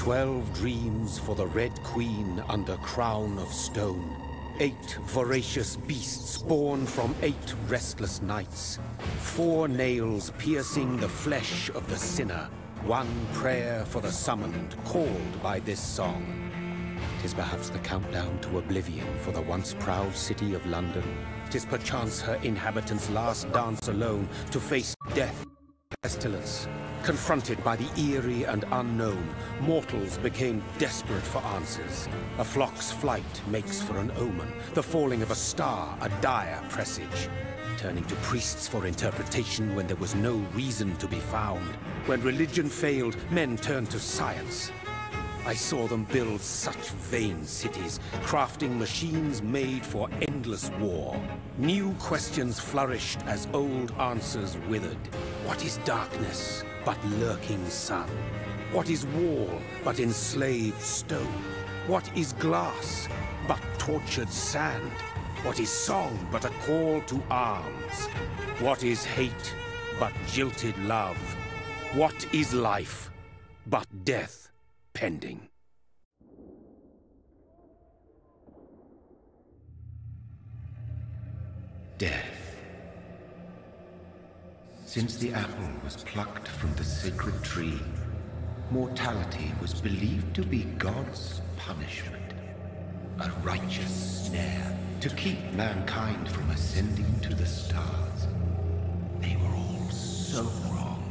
12 dreams for the Red Queen under crown of stone. 8 voracious beasts born from 8 restless nights. 4 nails piercing the flesh of the sinner. 1 prayer for the summoned, called by this song. 'Tis perhaps the countdown to oblivion for the once proud city of London. 'Tis perchance her inhabitants' last dance alone to face death, pestilence. Confronted by the eerie and unknown, mortals became desperate for answers. A flock's flight makes for an omen, the falling of a star a dire presage. Turning to priests for interpretation when there was no reason to be found. When religion failed, men turned to science. I saw them build such vain cities, crafting machines made for endless war. New questions flourished as old answers withered. What is darkness but lurking sun? What is wall but enslaved stone? What is glass but tortured sand? What is song but a call to arms? What is hate but jilted love? What is life but death pending? Death. Since the apple was plucked from the sacred tree, mortality was believed to be God's punishment. A righteous snare to keep mankind from ascending to the stars. They were all so wrong.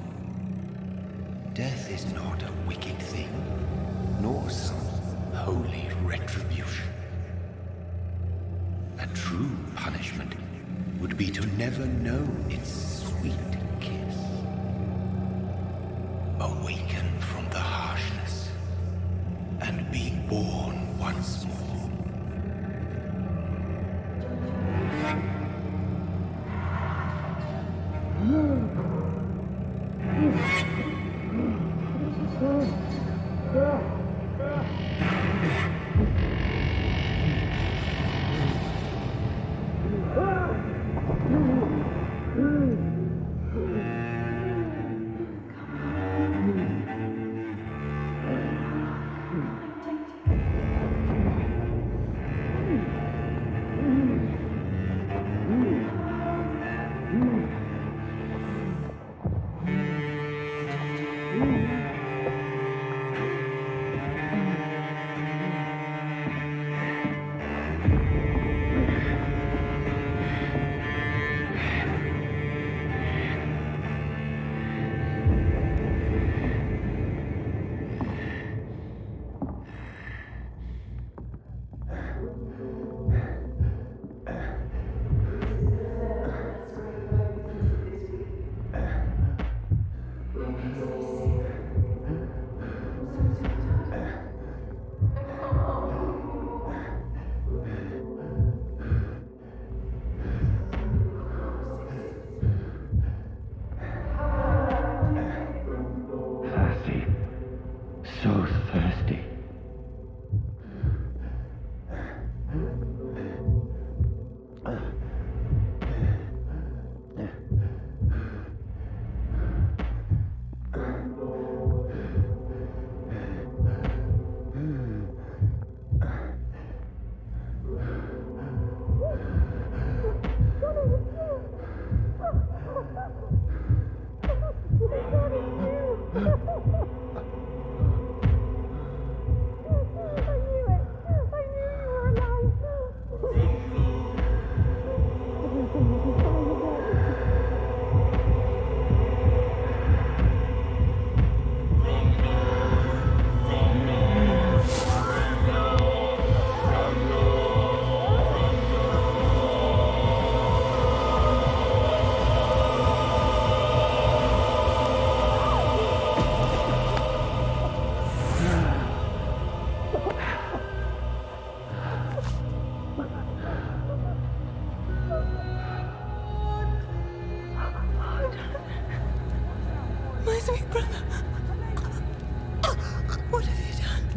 Death is not a wicked thing, nor some holy retribution. A true punishment would be to never know its sweet kiss. Awaken from the harshness and be born once more.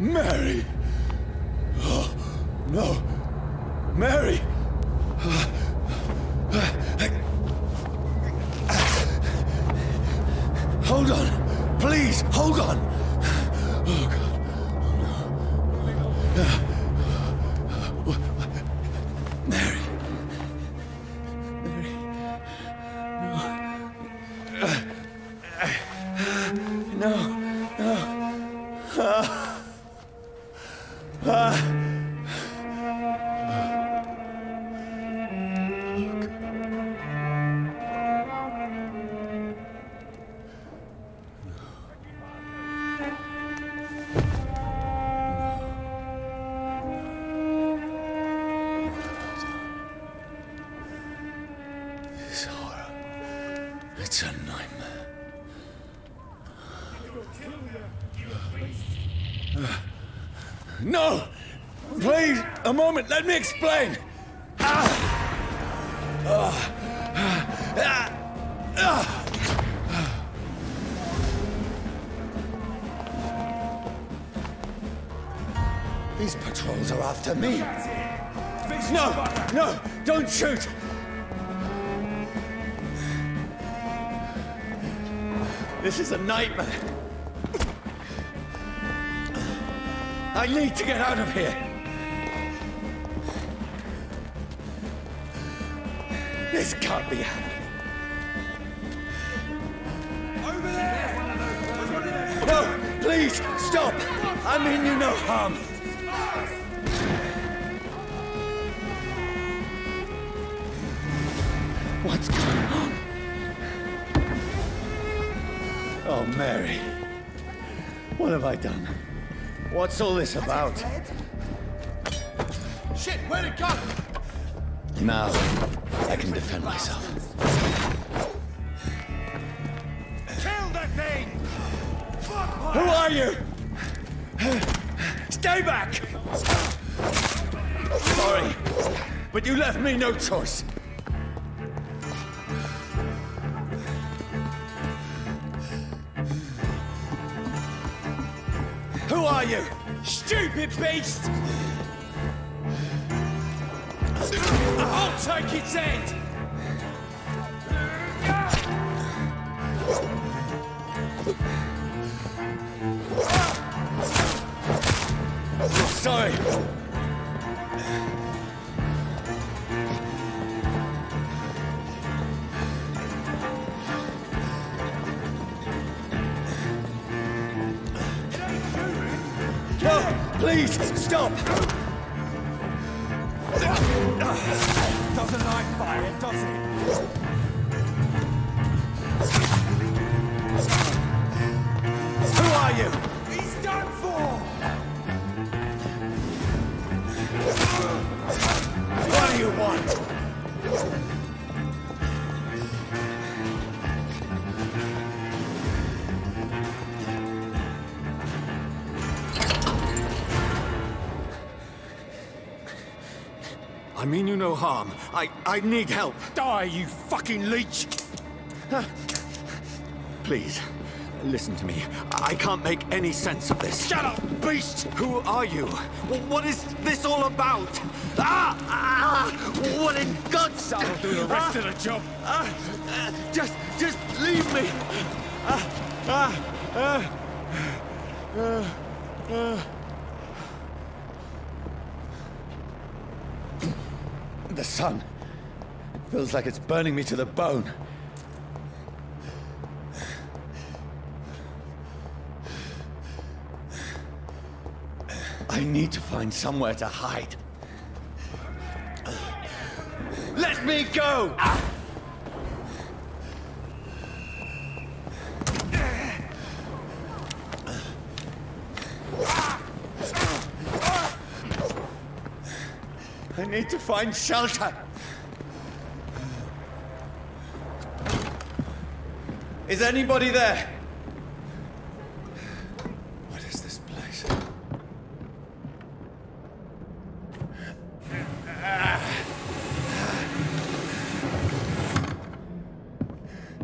Mary! Oh, no! Mary! Hold on! Please, hold on! Oh, God. Mary. Mary. No. No. This horror. It's a nightmare. No! Please, a moment, let me explain! These patrols are after me. No! No! Don't shoot! This is a nightmare. I need to get out of here. This can't be happening. Over there! No, please, stop! I mean you no harm. What's going on? Oh, Mary. What have I done? What's all this about? Shit, where'd it go? Now, I can defend myself. Kill that thing! Who are you? Stay back! Sorry, but you left me no choice. Who are you? Stupid beast! I'll take its head! Sorry. No, please, stop! Doesn't like fire, does it? Who are you? He's done for! What do you want? I mean you no harm. I need help. Die, you fucking leech! Please, listen to me. I can't make any sense of this. Shut up, beast! Who are you? What is this all about? What in God's name? I'll do the rest of the job. Just leave me. The sun feels like it's burning me to the bone. I need to find somewhere to hide. Let me go! I need to find shelter. Is anybody there? What is this place?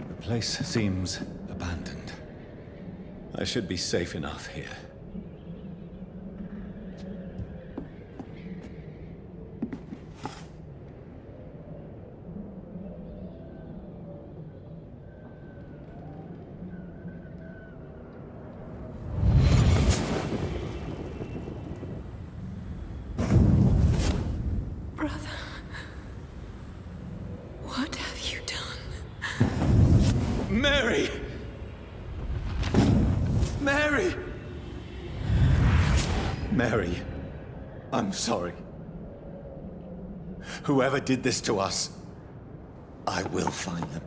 The place seems abandoned. I should be safe enough here. Mary! Mary! Mary, I'm sorry. Whoever did this to us, I will find them.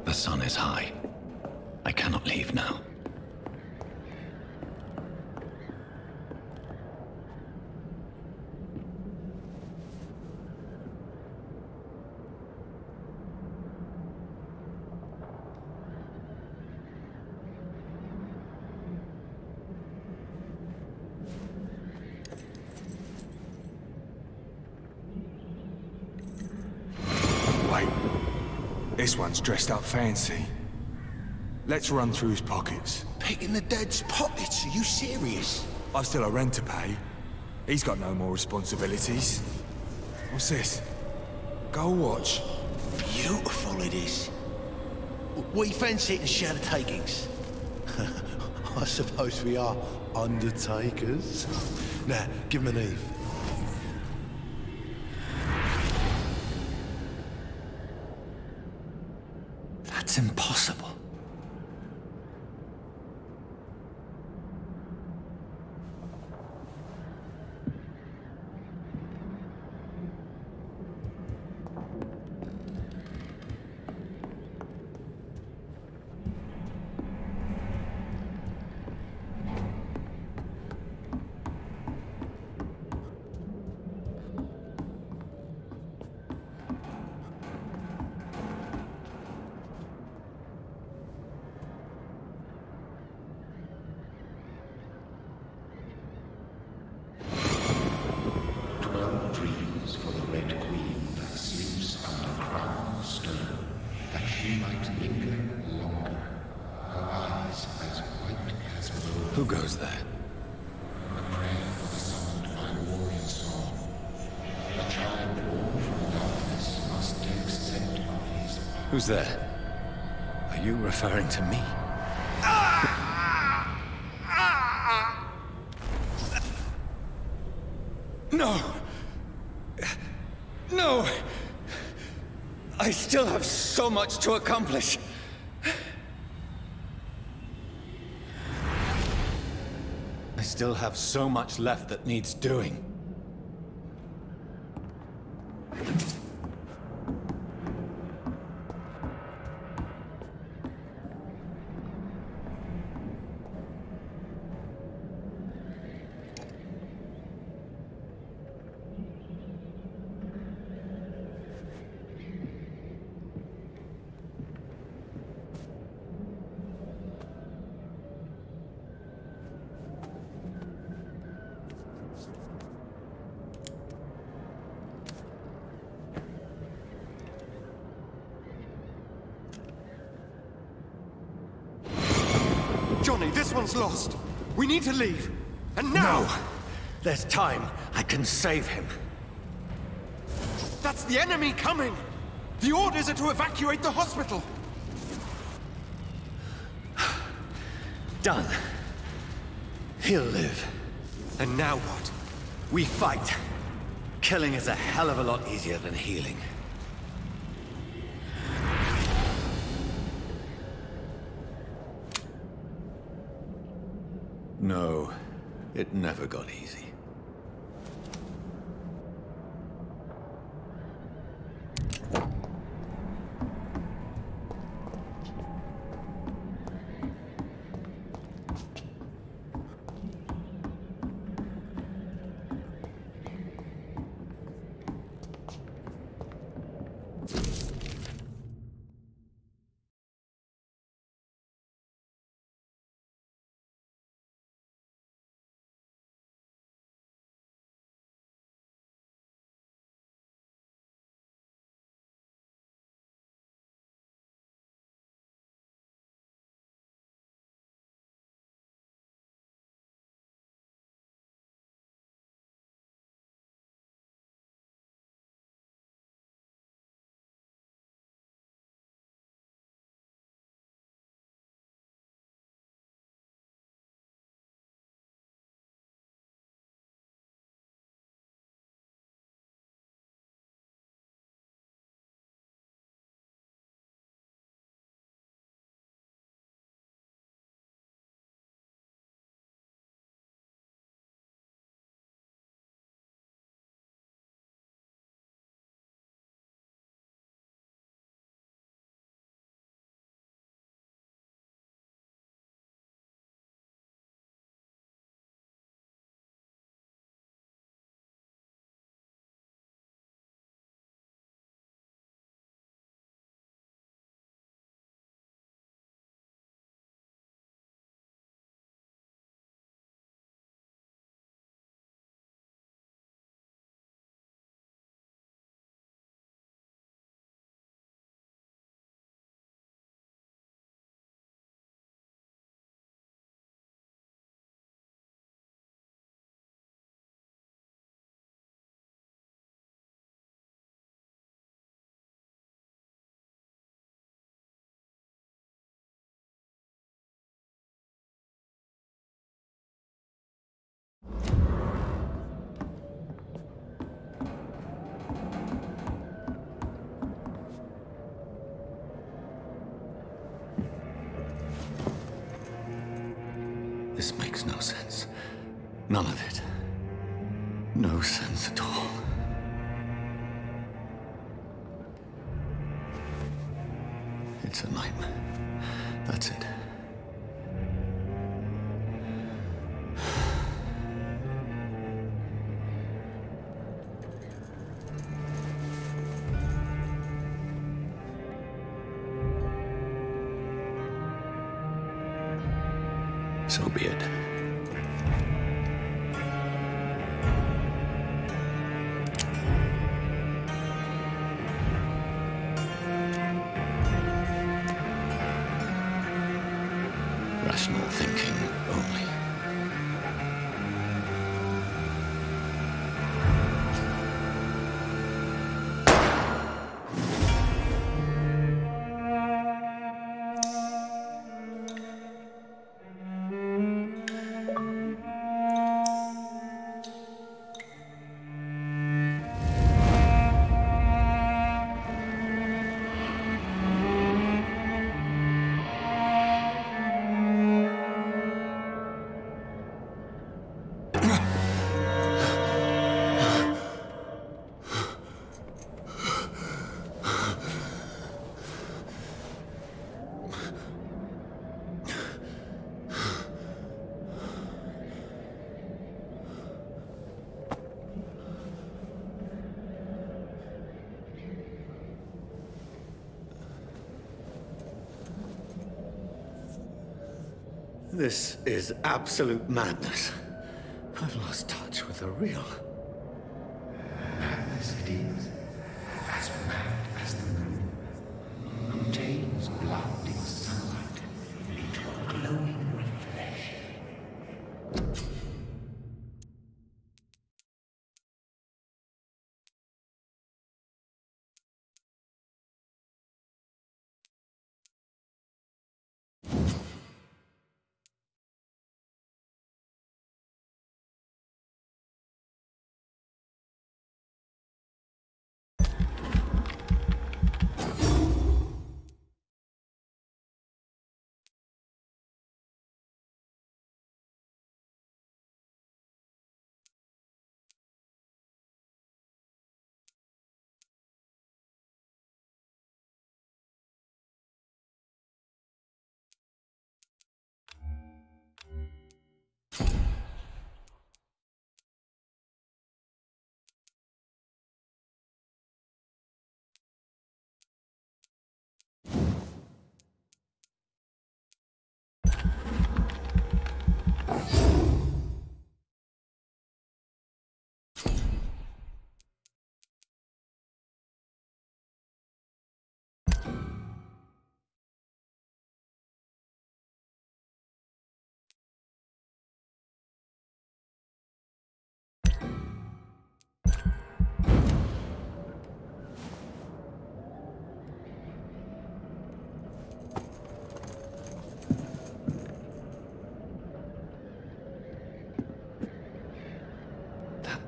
The sun is high. I cannot leave now. Wait. This one's dressed up fancy. Let's run through his pockets. Picking the dead's pockets? Are you serious? I've still a rent to pay. He's got no more responsibilities. What's this? Gold watch. Beautiful it is. We fancy it and share the takings. I suppose we are undertakers. Now, give him an Eve. That's impossible. Who goes there? A prayer for the sound my warrior song. A child born from darkness must accept of his power. Who's there? Are you referring to me? No! No! I still have so much to accomplish. I still have so much left that needs doing. Johnny, this one's lost. We need to leave. And now! No! There's time. I can save him. That's the enemy coming! The orders are to evacuate the hospital! Done. He'll live. And now what? We fight. Killing is a hell of a lot easier than healing. No, it never got easy. makes no sense. None of it. No sense at all. It's a nightmare. That's it. So be it. Rational thinking only. This is absolute madness. I've lost touch with the real. Madness it is, as mad as the moon, who tames blinding sunlight into a glowing reflection.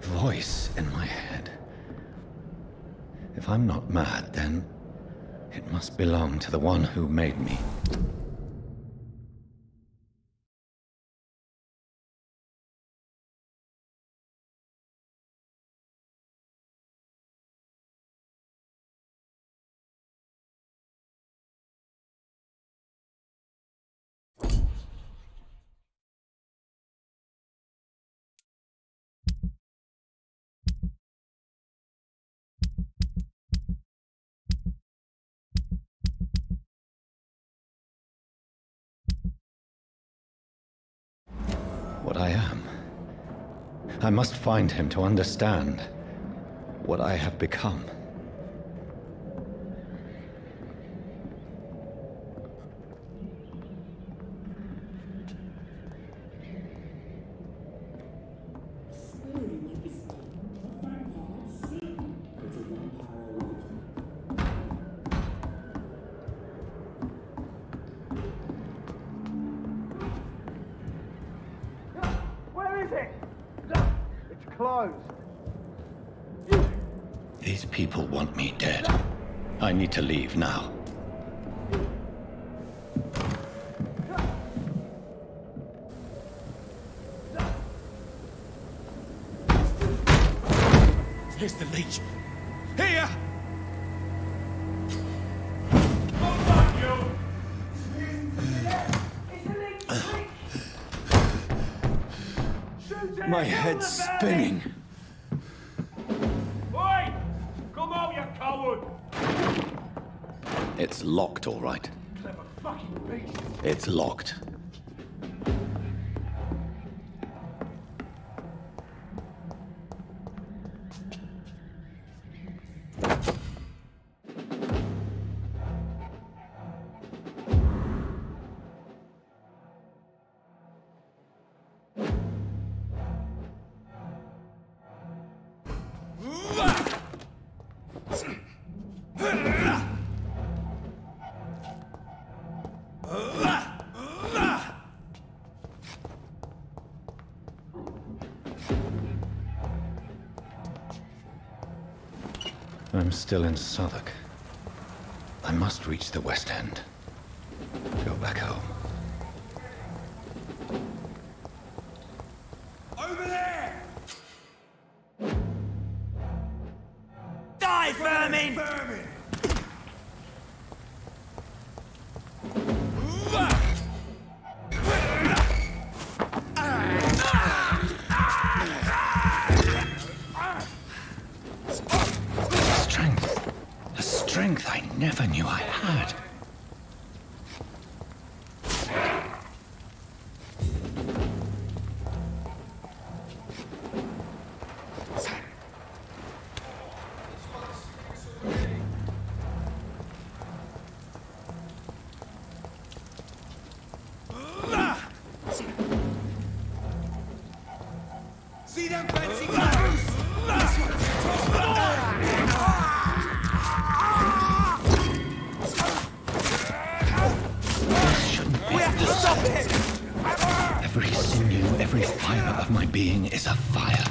Voice in my head. If I'm not mad, then it must belong to the one who made me. What I am. I must find him to understand what I have become. These people want me dead. I need to leave now. Here's the leech. Here! My head's spinning. Oi! Come out, you coward! It's locked, all right. Clever fucking beast. It's locked. I'm still in Southwark. I must reach the West End. Go back home. Over there! Die, vermin! Vermin! Strength I never knew I had. See them fancy clothes? Every sinew, every fiber of my being is afire.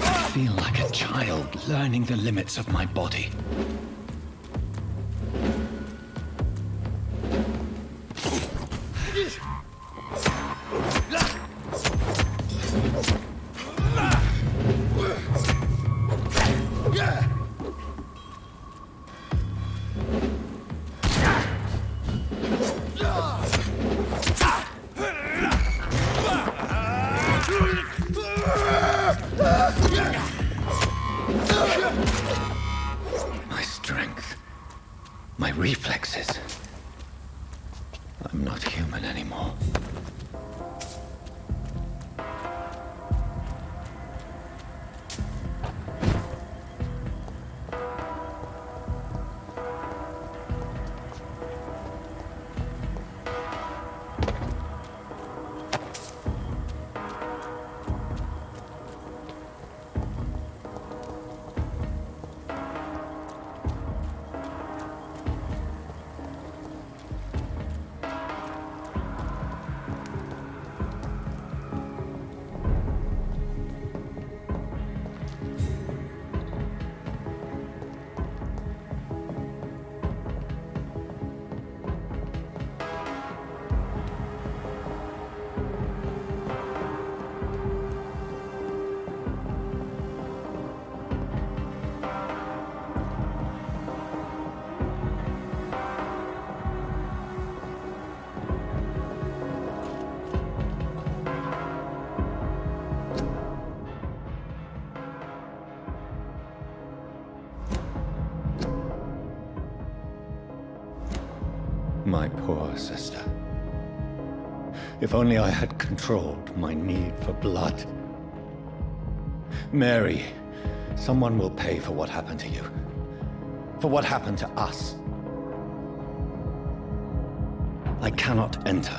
I feel like a child learning the limits of my body. My strength, my reflexes. I'm not human anymore. My poor sister. If only I had controlled my need for blood. Mary, someone will pay for what happened to you. For what happened to us. I cannot enter.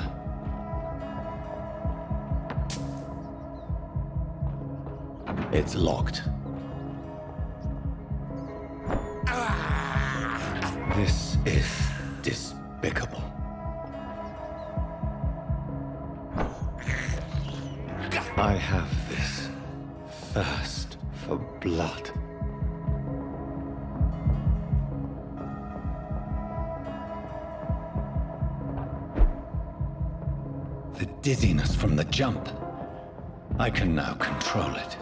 It's locked. This is despicable. I have this thirst for blood. The dizziness from the jump. I can now control it.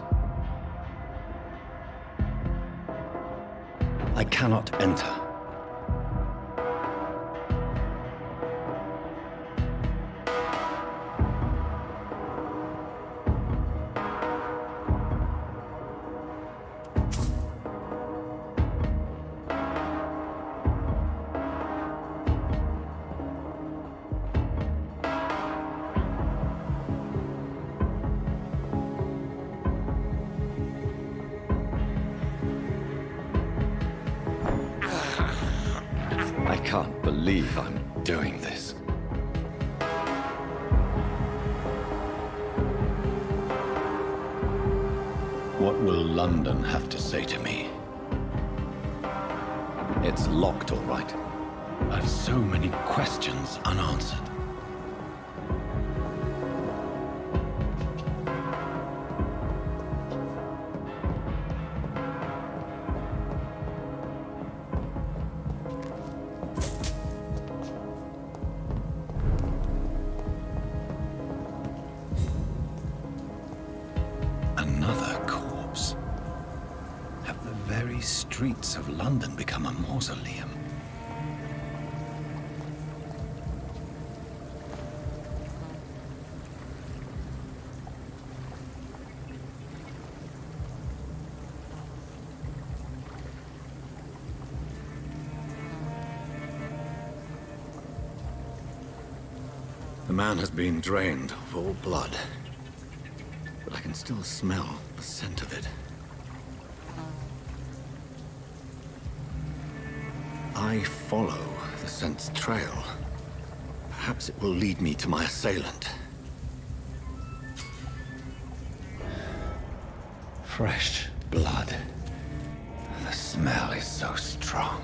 I cannot enter. I can't believe I'm doing this. What will London have to say to me? It's locked, all right. I've so many questions unanswered. Another corpse. Have the very streets of London become a mausoleum? The man has been drained of all blood. But I can still smell the scent of it. I follow the scent's trail. Perhaps it will lead me to my assailant. Fresh blood. The smell is so strong.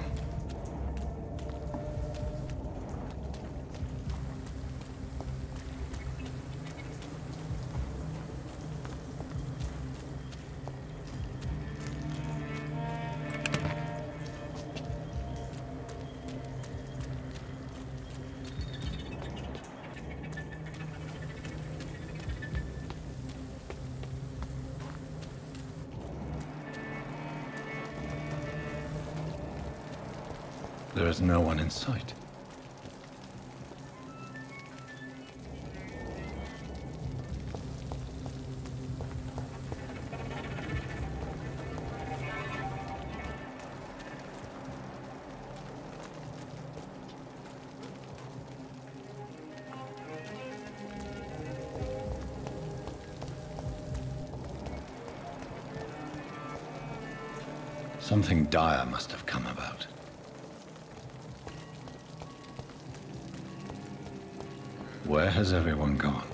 There is no one in sight. Something dire must have come about. Where has everyone gone?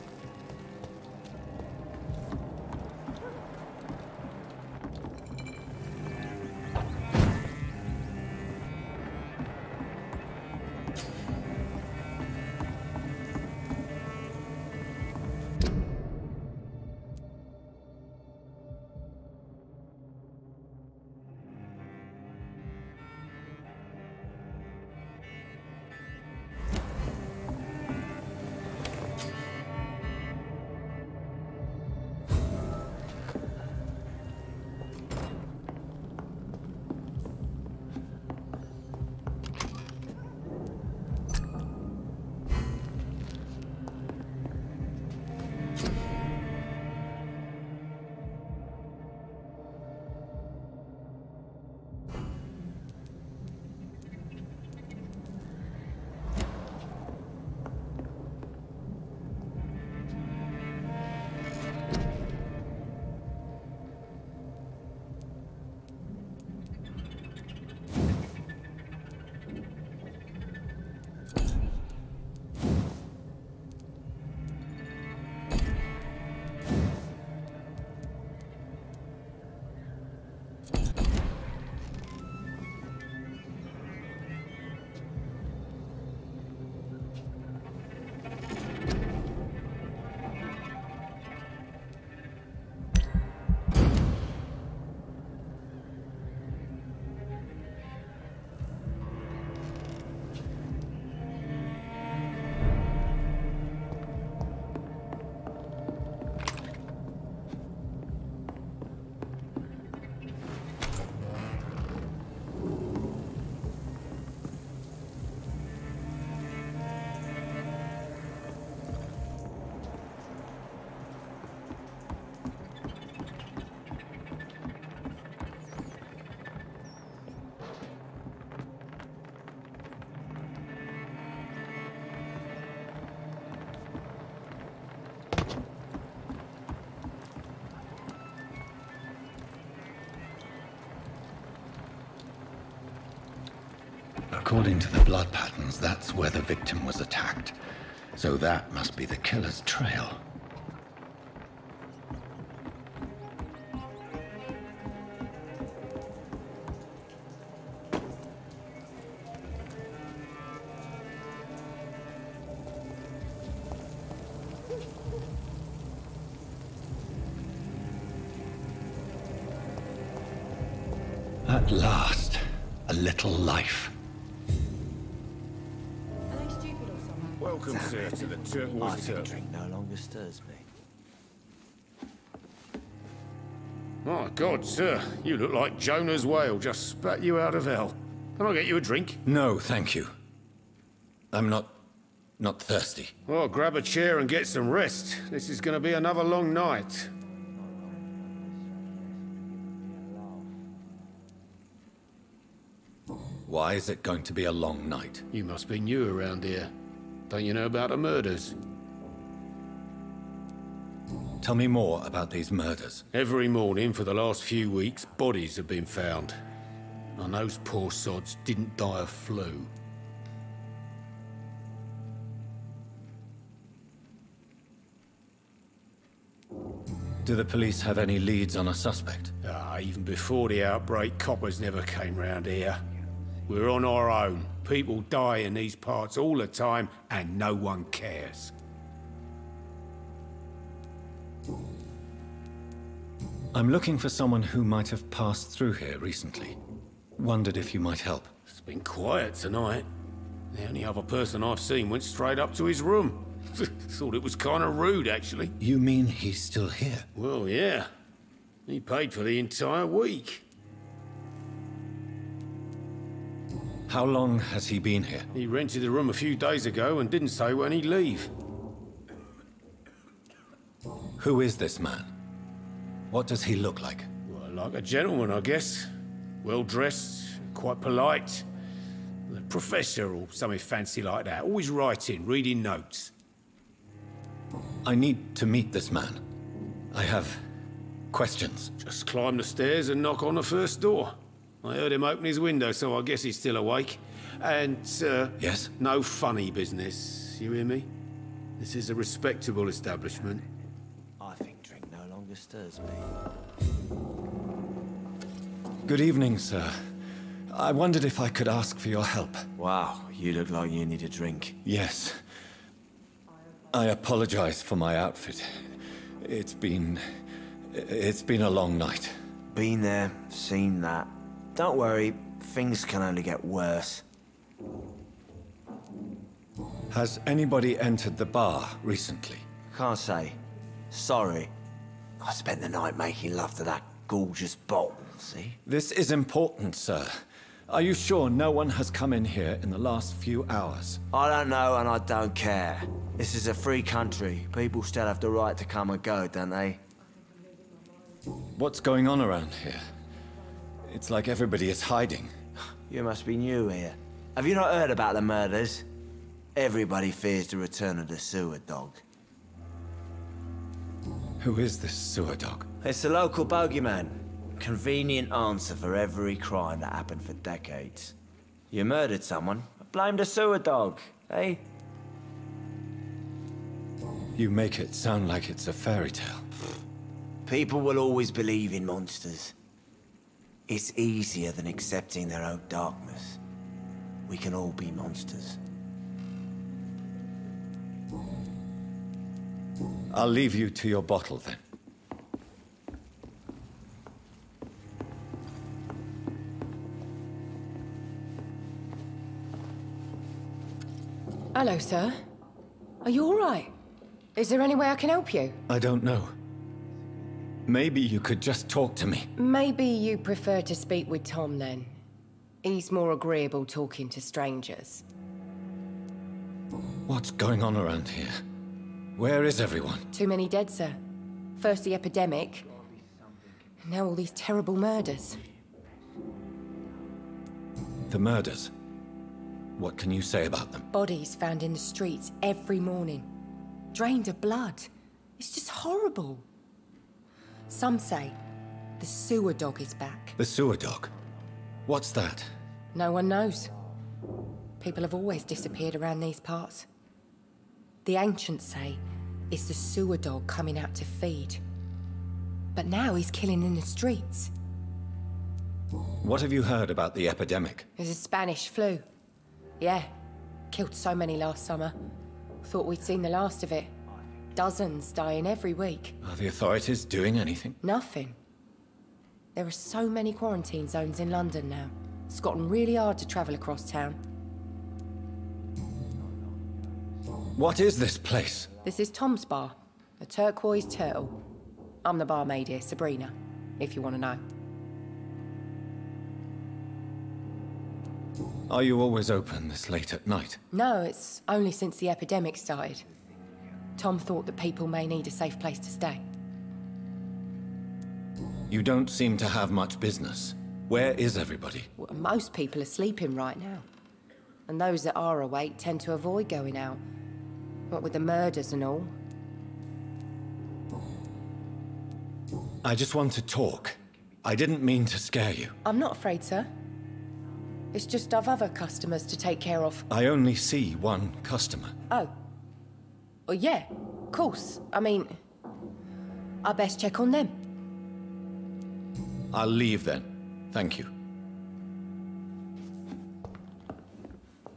According to the blood patterns, that's where the victim was attacked. So that must be the killer's trail. At last, a little life. Are they stupid or something? Welcome, sir, to the I Turquoise think Turtle. drink no longer stirs me. My God, sir, you look like Jonah's whale just spat you out of hell. Can I get you a drink? No, thank you. I'm not thirsty. Well, grab a chair and get some rest. This is going to be another long night. Why is it going to be a long night? You must be new around here. Don't you know about the murders? Tell me more about these murders. Every morning for the last few weeks, bodies have been found. And those poor sods didn't die of flu. Do the police have any leads on a suspect? Even before the outbreak, coppers never came round here. We're on our own. People die in these parts all the time, and no one cares. I'm looking for someone who might have passed through here recently. Wondered if you might help. It's been quiet tonight. The only other person I've seen went straight up to his room. Thought it was kind of rude, actually. You mean he's still here? Well, yeah. He paid for the entire week. How long has he been here? He rented the room a few days ago and didn't say when he'd leave. Who is this man? What does he look like? Well, like a gentleman, I guess. Well-dressed, quite polite. A professor or something fancy like that. Always writing, reading notes. I need to meet this man. I have questions. Just climb the stairs and knock on the first door. I heard him open his window, so I guess he's still awake. And, Yes? no funny business. You hear me? This is a respectable establishment. I think drink no longer stirs me. Good evening, sir. I wondered if I could ask for your help. Wow, you look like you need a drink. Yes. I apologize for my outfit. It's been a long night. Been there, seen that. Don't worry, things can only get worse. Has anybody entered the bar recently? Can't say. Sorry. I spent the night making love to that gorgeous bottle, see? This is important, sir. Are you sure no one has come in here in the last few hours? I don't know and I don't care. This is a free country. People still have the right to come and go, don't they? What's going on around here? It's like everybody is hiding. You must be new here. Have you not heard about the murders? Everybody fears the return of the sewer dog. Who is this sewer dog? It's the local bogeyman. Convenient answer for every crime that happened for decades. You murdered someone, blame the sewer dog, eh? You make it sound like it's a fairy tale. People will always believe in monsters. It's easier than accepting their own darkness. We can all be monsters. I'll leave you to your bottle then. Hello, sir. Are you all right? Is there any way I can help you? I don't know. Maybe you could just talk to me. Maybe you prefer to speak with Tom, then. He's more agreeable talking to strangers. What's going on around here? Where is everyone? Too many dead, sir. First the epidemic, now all these terrible murders. The murders. What can you say about them? Bodies found in the streets every morning. Drained of blood. It's just horrible. Some say the sewer dog is back. The sewer dog? What's that? No one knows. People have always disappeared around these parts. The ancients say it's the sewer dog coming out to feed. But now he's killing in the streets. What have you heard about the epidemic? There's a Spanish flu. Yeah, killed so many last summer. Thought we'd seen the last of it. Dozens dying every week. Are the authorities doing anything? Nothing. There are so many quarantine zones in London now. It's gotten really hard to travel across town. What is this place? This is Tom's bar, a turquoise turtle. I'm the barmaid here, Sabrina, if you want to know. Are you always open this late at night? No, it's only since the epidemic started. Tom thought that people may need a safe place to stay. You don't seem to have much business. Where is everybody? Well, most people are sleeping right now. And those that are awake tend to avoid going out. What with the murders and all. I just want to talk. I didn't mean to scare you. I'm not afraid, sir. It's just I've other customers to take care of. I only see one customer. Oh. Well, yeah, of course. I mean, I best check on them. I'll leave then. Thank you.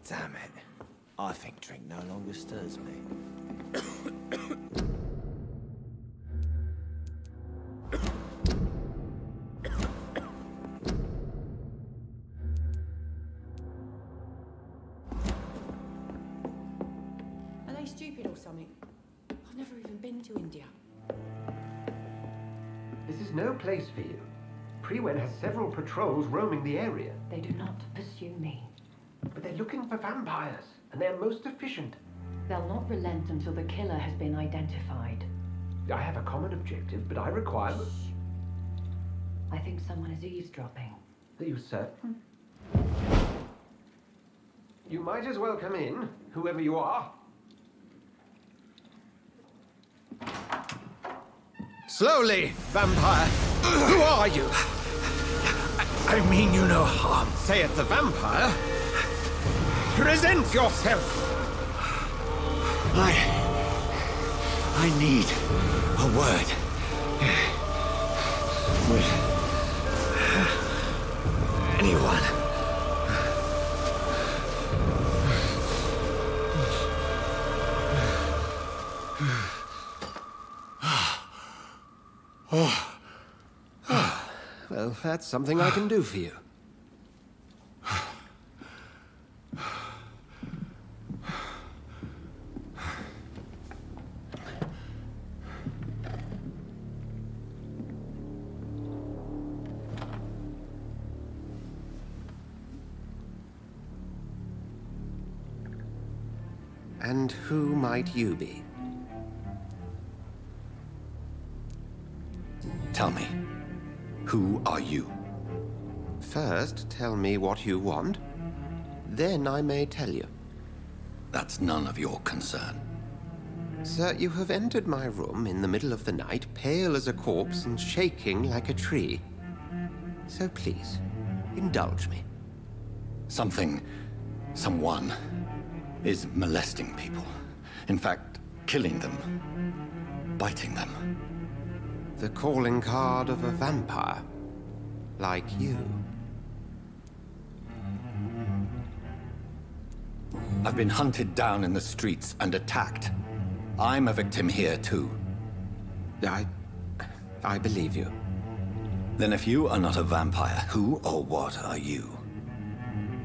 Damn it. I think drink no longer stirs me. Are they stupid or something? I've never even been to India. This is no place for you. Prewen has several patrols roaming the area. They do not pursue me. But they're looking for vampires, and they're most efficient. They'll not relent until the killer has been identified. I have a common objective, but I require... I think someone is eavesdropping. Are you certain? You might as well come in, whoever you are. Slowly, vampire. Who are you? I mean you no harm. Saith the vampire. Present yourself. I need a word. With anyone. Well, that's something I can do for you. And who might you be? Tell me, who are you? First, tell me what you want. Then I may tell you. That's none of your concern. Sir, you have entered my room in the middle of the night, pale as a corpse and shaking like a tree. So please, indulge me. Someone is molesting people. In fact, killing them, biting them. The calling card of a vampire, like you. I've been hunted down in the streets and attacked. I'm a victim here too. I believe you. Then if you are not a vampire, who or what are you?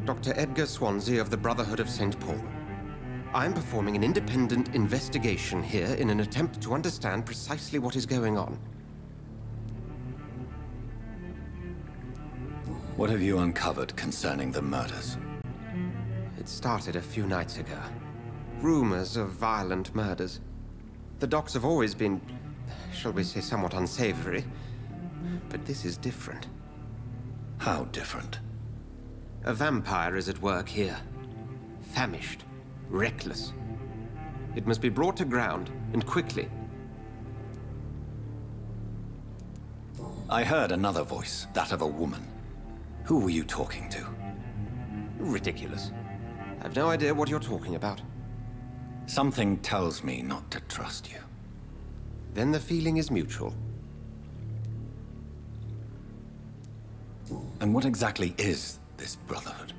Dr. Edgar Swansea of the Brotherhood of St. Paul. I'm performing an independent investigation here in an attempt to understand precisely what is going on. What have you uncovered concerning the murders? It started a few nights ago. Rumors of violent murders. The docks have always been, shall we say, somewhat unsavory. But this is different. How different? A vampire is at work here. Famished. Reckless. It must be brought to ground, and quickly. I heard another voice, that of a woman. Who were you talking to? Ridiculous. I've no idea what you're talking about. Something tells me not to trust you. Then the feeling is mutual. And what exactly is this Brotherhood?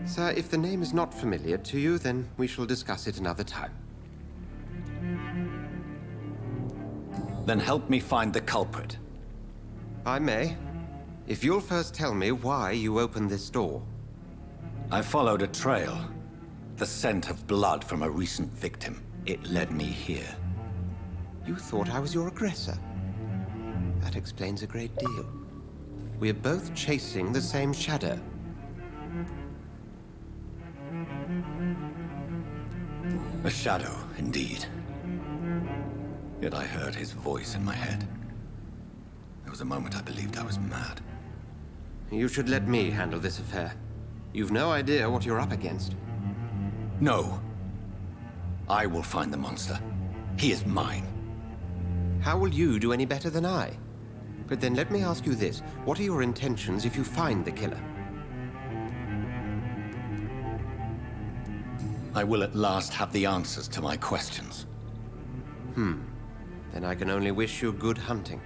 Sir, if the name is not familiar to you, then we shall discuss it another time. Then help me find the culprit. I may. If you'll first tell me why you opened this door. I followed a trail. The scent of blood from a recent victim. It led me here. You thought I was your aggressor. That explains a great deal. We're both chasing the same shadow. A shadow, indeed. Yet I heard his voice in my head. There was a moment I believed I was mad. You should let me handle this affair. You've no idea what you're up against. No. I will find the monster. He is mine. How will you do any better than I? But then let me ask you this. What are your intentions if you find the killer? I will at last have the answers to my questions. Then I can only wish you good hunting.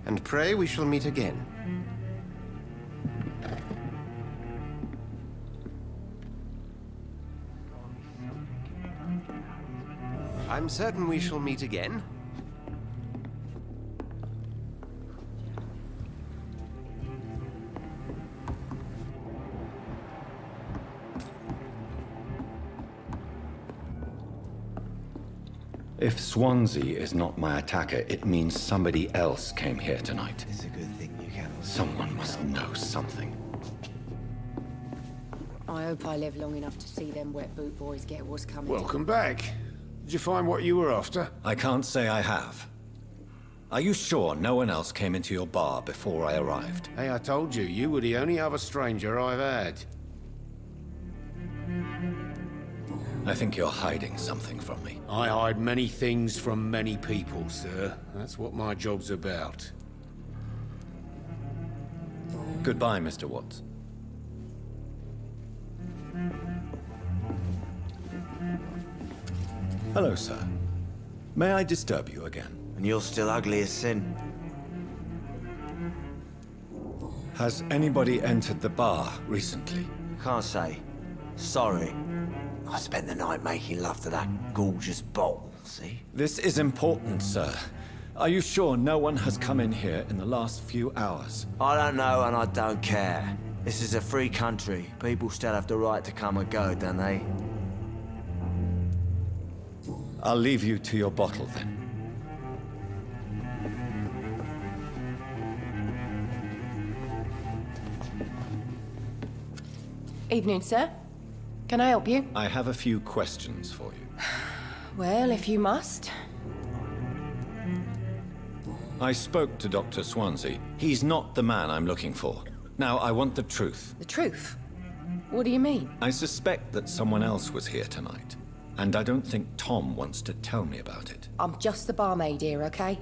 And pray we shall meet again. I'm certain we shall meet again. If Swansea is not my attacker, it means somebody else came here tonight. It's a good thing you can. Someone must know something. I hope I live long enough to see them wet boot boys get what's coming. Welcome back. Did you find what you were after? I can't say I have. Are you sure no one else came into your bar before I arrived? Hey, I told you, you were the only other stranger I've had. I think you're hiding something from me. I hide many things from many people, sir. That's what my job's about. Goodbye, Mr. Watts. Hello, sir. May I disturb you again? And you're still ugly as sin. Has anybody entered the bar recently? Can't say. Sorry. I spent the night making love to that gorgeous bottle, see? This is important, sir. Are you sure no one has come in here in the last few hours? I don't know and I don't care. This is a free country. People still have the right to come and go, don't they? I'll leave you to your bottle, then. Evening, sir. Can I help you? I have a few questions for you. Well, if you must. I spoke to Dr. Swansea. He's not the man I'm looking for. Now, I want the truth. The truth? What do you mean? I suspect that someone else was here tonight. And I don't think Tom wants to tell me about it. I'm just the barmaid here, okay?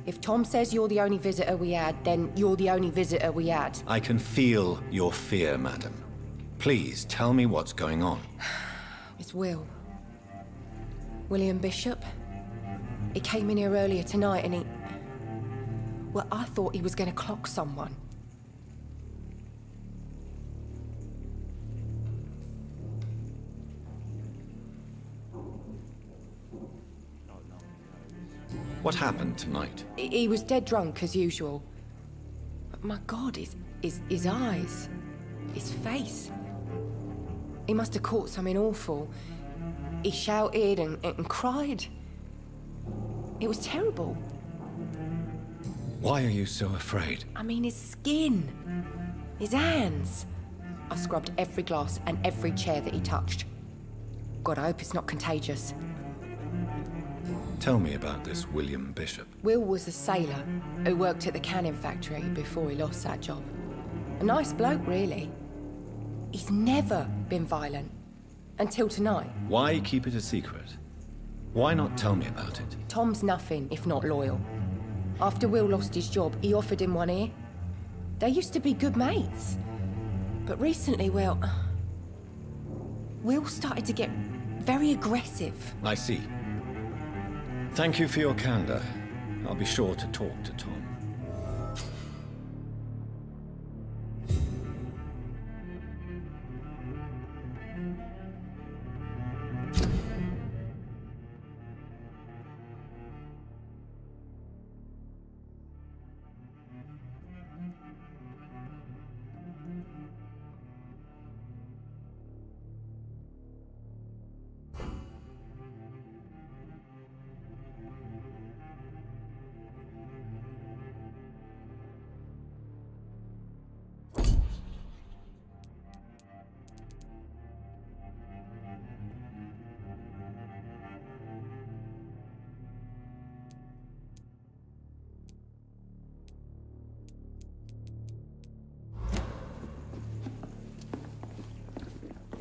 If Tom says you're the only visitor we had, then you're the only visitor we had. I can feel your fear, madam. Please, tell me what's going on. It's Will. William Bishop. He came in here earlier tonight and he... Well, I thought he was going to clock someone. What happened tonight? He was dead drunk, as usual. But my God, his eyes. His face. He must have caught something awful. He shouted and cried. It was terrible. Why are you so afraid? I mean, his skin. His hands. I scrubbed every glass and every chair that he touched. God, I hope it's not contagious. Tell me about this William Bishop. Will was a sailor who worked at the canning factory before he lost that job. A nice bloke, really. He's never been violent. Until tonight. Why keep it a secret? Why not tell me about it? Tom's nothing if not loyal. After Will lost his job, he offered him one ear. They used to be good mates. But recently, well... Will started to get very aggressive. I see. Thank you for your candor. I'll be sure to talk to Tom.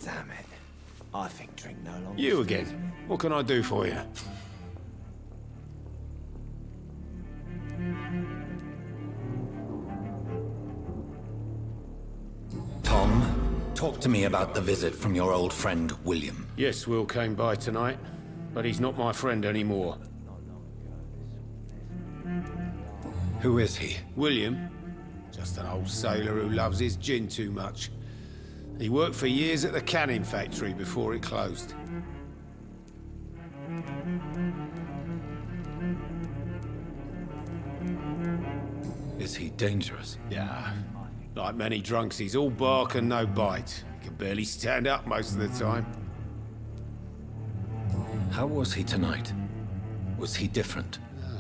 Damn it. I think drink no longer. You again. What can I do for you? Tom, talk to me about the visit from your old friend, William. Yes, Will came by tonight, but he's not my friend anymore. Who is he? William? Just an old sailor who loves his gin too much. He worked for years at the canning factory before it closed. Is he dangerous? Yeah. Like many drunks, he's all bark and no bite. He can barely stand up most of the time. How was he tonight? Was he different?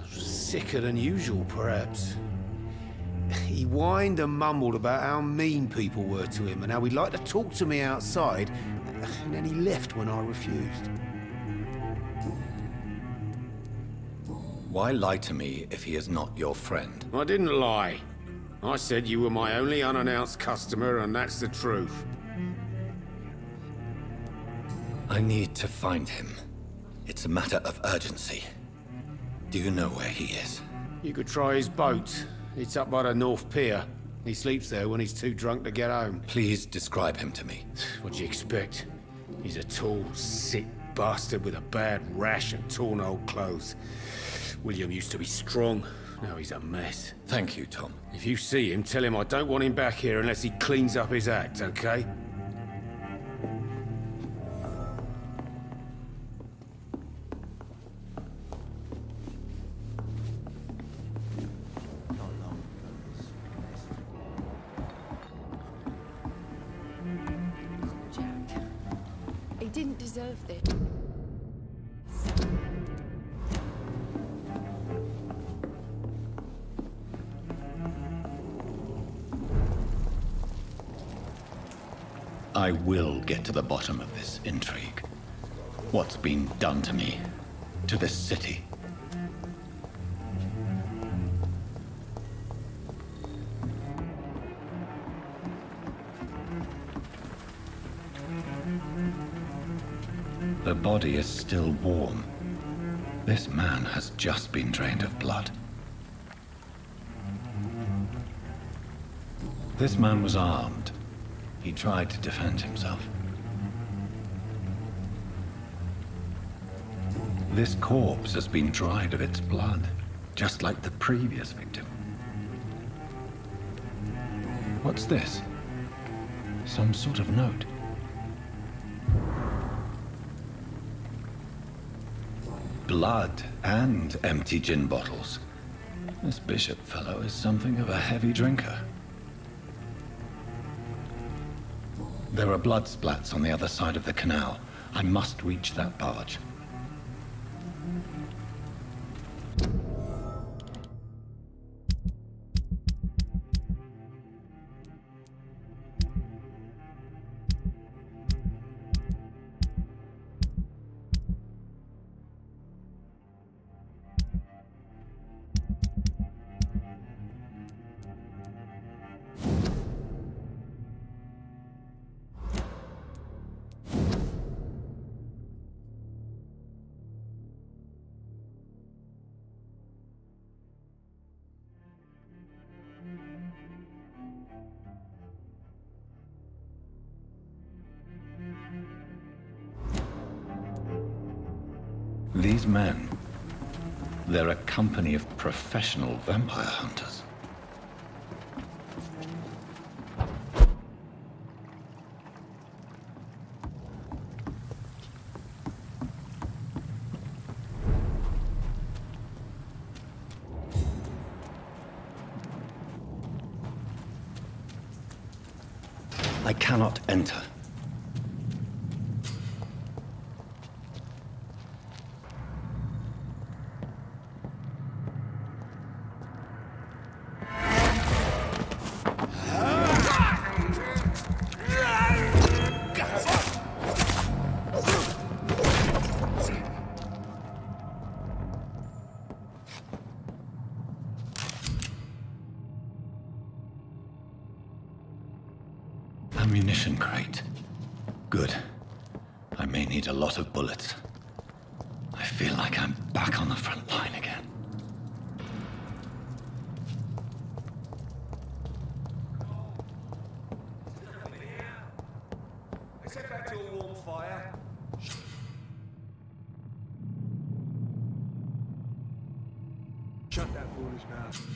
Sicker than usual, perhaps. He whined and mumbled about how mean people were to him and how he'd like to talk to me outside, and then he left when I refused. Why lie to me if he is not your friend? I didn't lie. I said you were my only unannounced customer, and that's the truth. I need to find him. It's a matter of urgency. Do you know where he is? You could try his boat. It's up by the North Pier. He sleeps there when he's too drunk to get home. Please describe him to me. What do you expect? He's a tall, sick bastard with a bad rash and torn old clothes. William used to be strong. Now he's a mess. Thank you, Tom. If you see him, tell him I don't want him back here unless he cleans up his act, okay? Jack, he didn't deserve this. I will get to the bottom of this intrigue. What's been done to me, to this city. The body is still warm. This man has just been drained of blood. This man was armed. He tried to defend himself. This corpse has been dried of its blood, just like the previous victim. What's this? Some sort of note. Blood and empty gin bottles. This bishop fellow is something of a heavy drinker. There are blood splats on the other side of the canal. I must reach that barge. These men, they're a company of professional vampire hunters. I cannot enter. Ammunition crate. Good. I may need a lot of bullets. I feel like I'm back on the front line again. Let's head back to a warm fire. Shut that foolish mouth.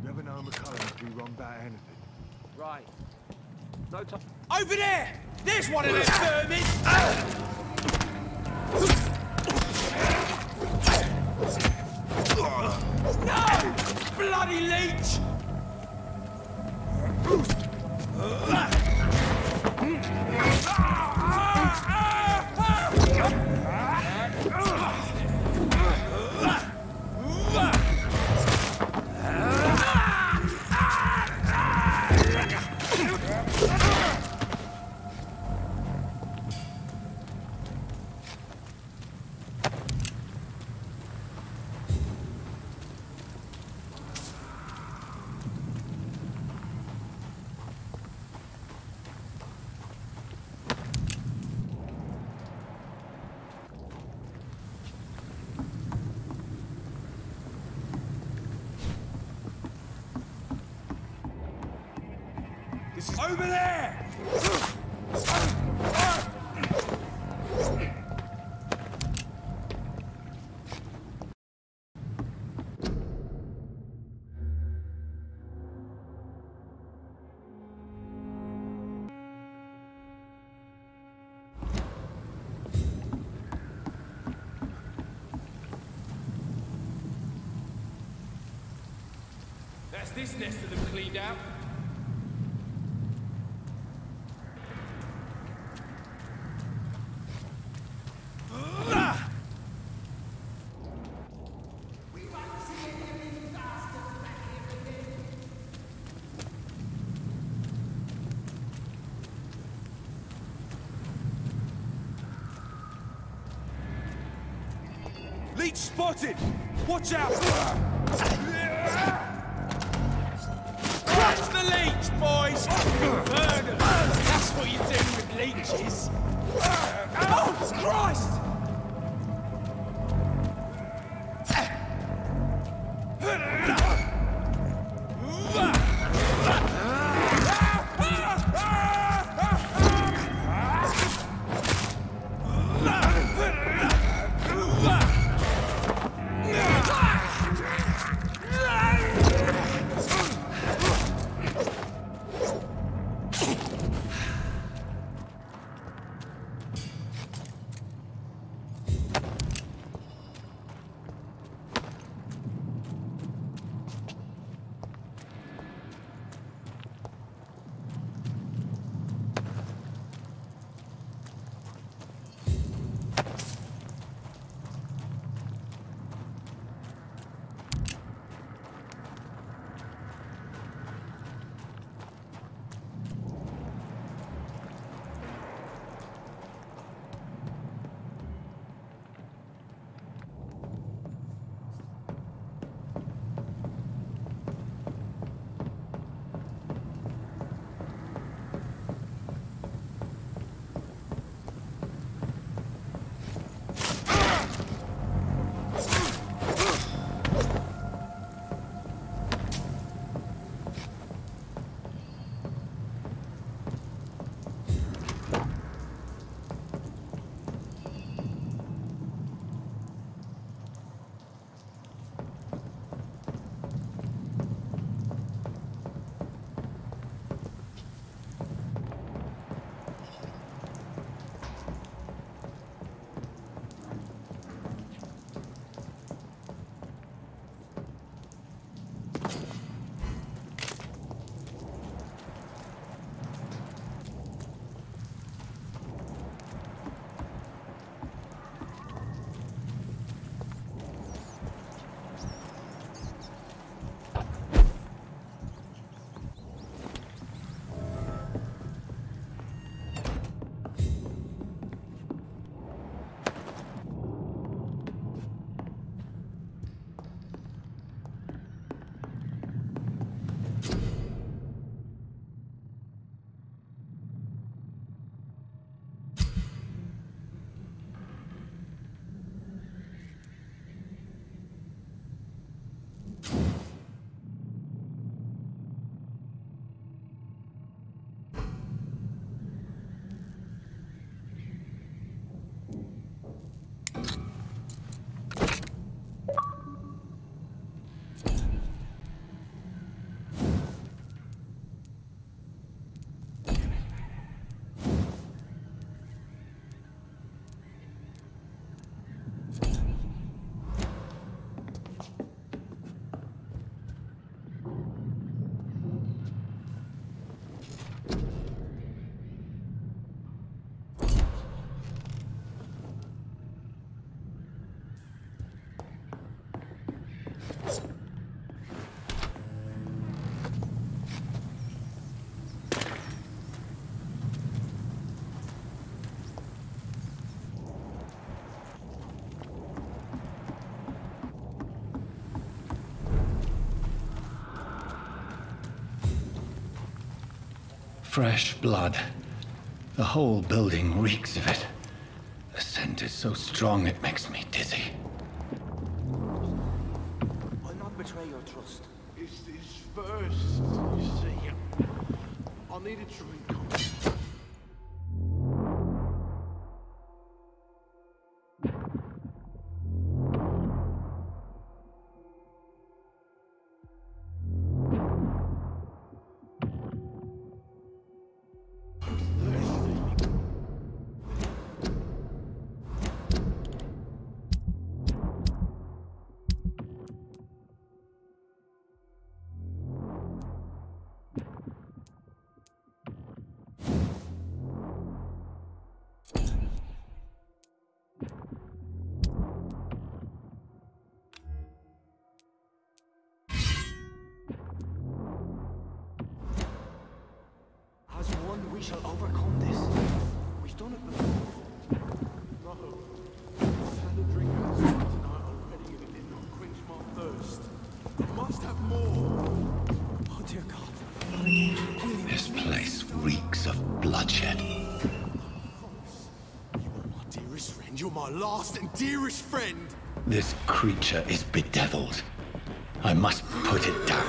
Never know McCullough to be wrong about anything. Right. No time. Over there! There's one of them vermin! No! Bloody leech! This is over there! That's this nest of them cleaned out. Leech spotted! Watch out! Crush the leech, boys! Burn 'em. That's what you do with leeches. Oh, Christ! Fresh blood. The whole building reeks of it. The scent is so strong it makes me dizzy. I'll not betray your trust. It's this first, you see. I'll need a drink. As one, we shall overcome this. We've done it before. No. I've had a drink outside tonight already and it did not quench my thirst. I must have more. Oh dear God. Not again. William, This place reeks of bloodshed. You are my dearest friend. You're my last and dearest friend. This creature is bedeviled. I must put it down.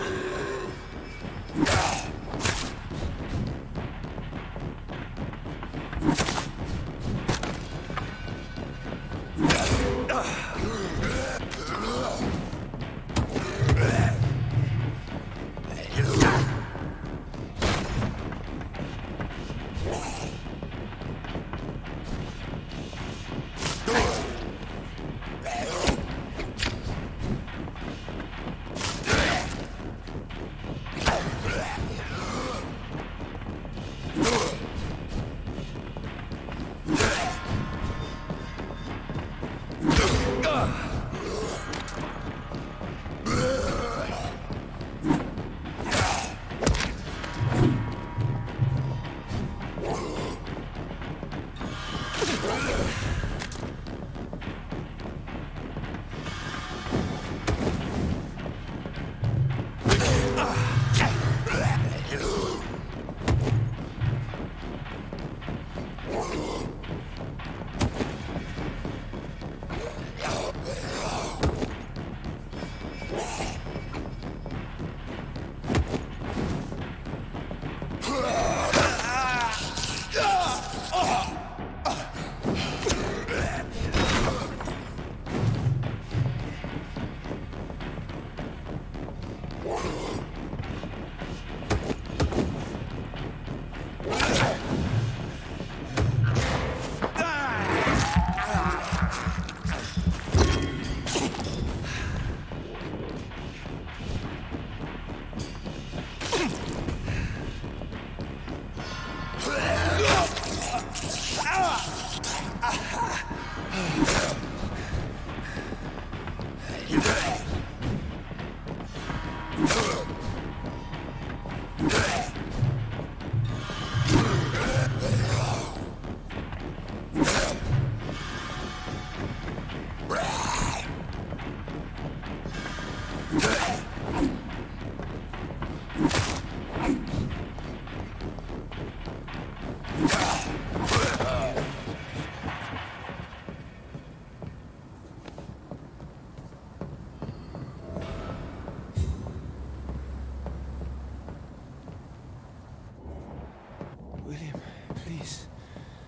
William, please.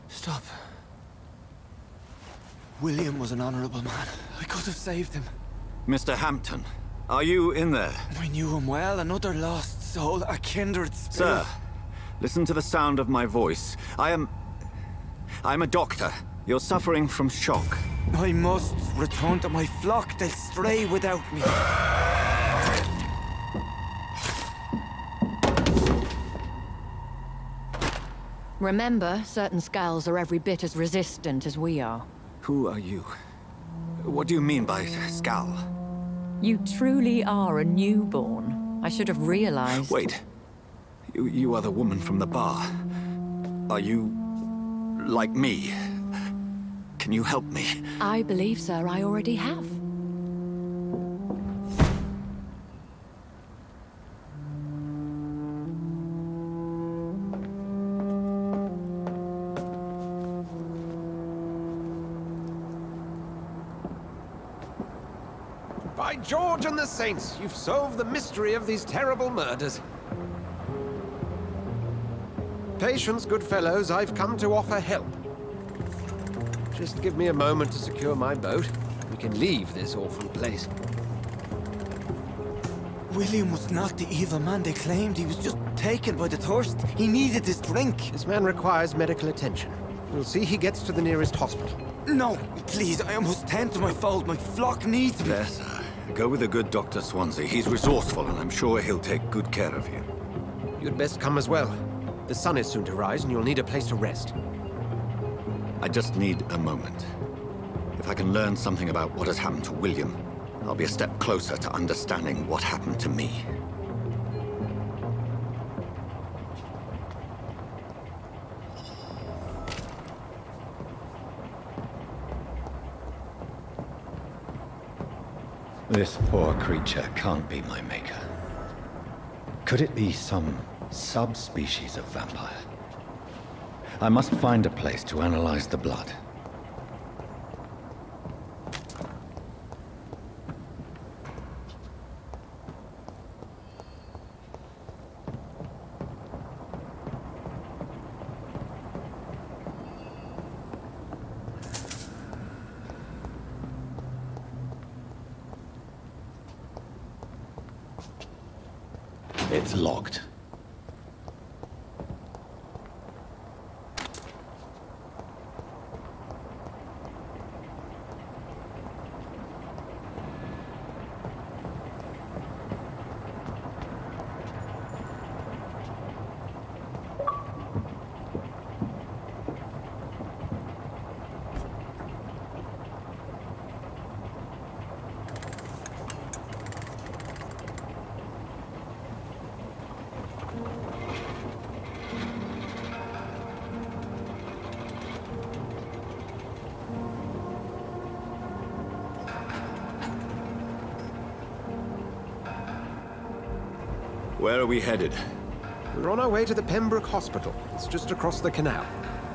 Stop. William was an honorable man. I could have saved him. Mr. Hampton, are you in there? I knew him well. Another lost soul, a kindred spirit. Sir, listen to the sound of my voice. I'm a doctor. You're suffering from shock. I must return to my flock. They'll stray without me. Remember, certain skulls are every bit as resistant as we are. Who are you? What do you mean by skull? You truly are a newborn. I should have realized. Wait. You are the woman from the bar. Are you like me? Can you help me? I believe, sir, I already have. By George and the Saints, you've solved the mystery of these terrible murders. Patience, good fellows, I've come to offer help. Just give me a moment to secure my boat. We can leave this awful place. William was not the evil man they claimed. He was just taken by the thirst. He needed this drink. This man requires medical attention. We'll see he gets to the nearest hospital. No, please, I must tend to my fold. My flock needs me. Yes, sir. Go with the good Dr. Swansea. He's resourceful, and I'm sure he'll take good care of you. You'd best come as well. The sun is soon to rise, and you'll need a place to rest. I just need a moment. If I can learn something about what has happened to William, I'll be a step closer to understanding what happened to me. This poor creature can't be my maker. Could it be some subspecies of vampire? I must find a place to analyze the blood. It's locked. Where are we headed? We're on our way to the Pembroke Hospital. It's just across the canal.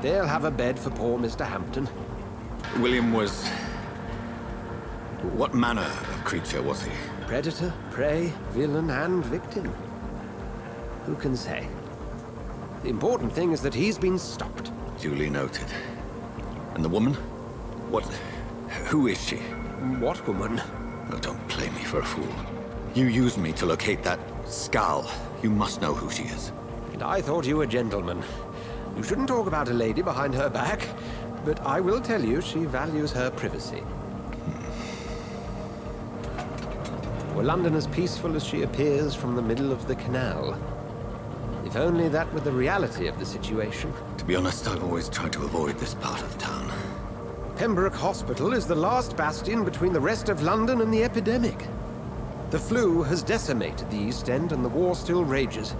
They'll have a bed for poor Mr. Hampton. William was... what manner of creature was he? Predator, prey, villain, and victim. Who can say? The important thing is that he's been stopped. Duly noted. And the woman? What... who is she? What woman? Oh, don't play me for a fool. You used me to locate that skull. You must know who she is. And I thought you a gentleman. You shouldn't talk about a lady behind her back, but I will tell you she values her privacy. Were London as peaceful as she appears from the middle of the canal? If only that were the reality of the situation. To be honest, I've always tried to avoid this part of town. Pembroke Hospital is the last bastion between the rest of London and the epidemic. The flu has decimated the East End and the war still rages.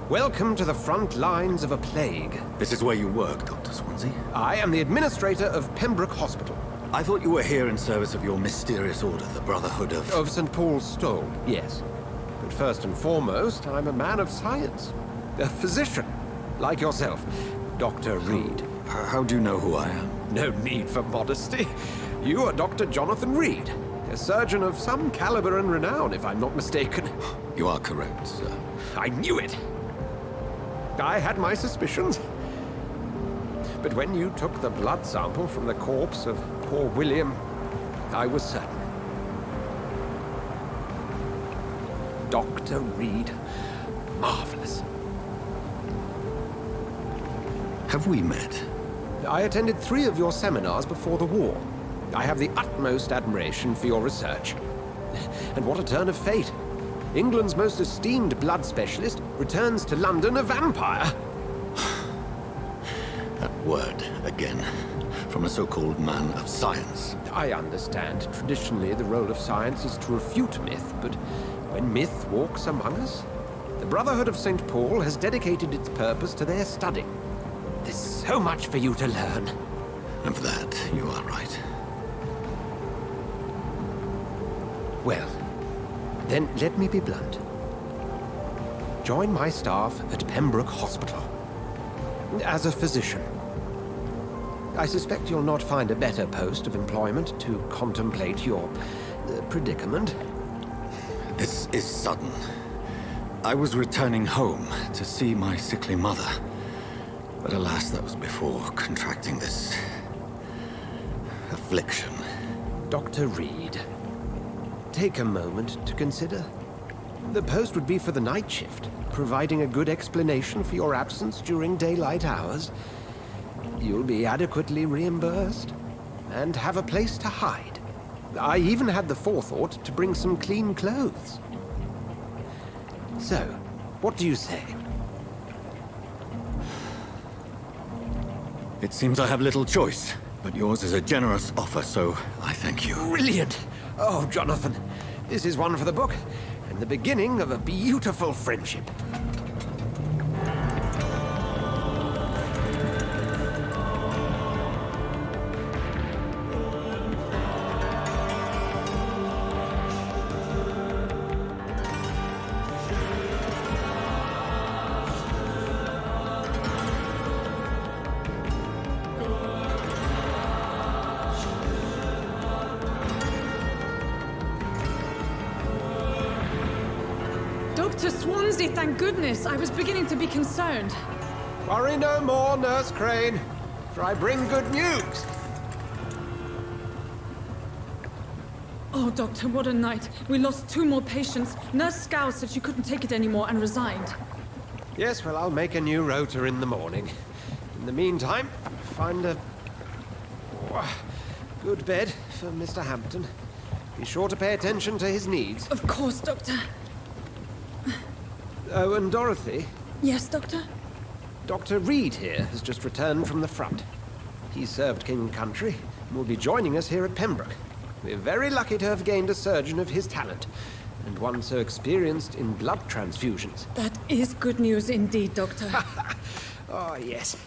Welcome to the front lines of a plague. This is where you work, Dr. Swansea? I am the administrator of Pembroke Hospital. I thought you were here in service of your mysterious order, the Brotherhood of... Of St. Paul's Stole, yes. But first and foremost, I'm a man of science. A physician, like yourself, Dr. Reed. How do you know who I am? No need for modesty. You are Dr. Jonathan Reed. A surgeon of some caliber and renown, if I'm not mistaken. You are correct, sir. I knew it! I had my suspicions. But when you took the blood sample from the corpse of poor William, I was certain. Dr. Reed. Marvelous. Have we met? I attended 3 of your seminars before the war. I have the utmost admiration for your research. And what a turn of fate. England's most esteemed blood specialist returns to London a vampire. That word, again, from a so-called man of science. I understand. Traditionally, the role of science is to refute myth, but when myth walks among us, the Brotherhood of St. Paul has dedicated its purpose to their study. There's so much for you to learn. And for that, you are right. Well, then let me be blunt. Join my staff at Pembroke Hospital. As a physician. I suspect you'll not find a better post of employment to contemplate your predicament. This is sudden. I was returning home to see my sickly mother. But alas, that was before contracting this affliction. Dr. Reed, take a moment to consider. The post would be for the night shift, providing a good explanation for your absence during daylight hours. You'll be adequately reimbursed and have a place to hide. I even had the forethought to bring some clean clothes. So, what do you say? It seems I have little choice, but yours is a generous offer, so I thank you. Brilliant! Oh, Jonathan, this is one for the book, and the beginning of a beautiful friendship. Dr. Swansea, thank goodness. I was beginning to be concerned. Worry no more, Nurse Crane, for I bring good news. Oh, Doctor, what a night. We lost 2 more patients. Nurse Scow said she couldn't take it anymore and resigned. Yes, well, I'll make a new rota in the morning. In the meantime, find a good bed for Mr. Hampton. Be sure to pay attention to his needs. Of course, Doctor. Oh, and Dorothy? Yes, Doctor? Dr. Reed here has just returned from the front. He served King and Country and will be joining us here at Pembroke. We're very lucky to have gained a surgeon of his talent, and one so experienced in blood transfusions. That is good news indeed, Doctor. Oh, yes.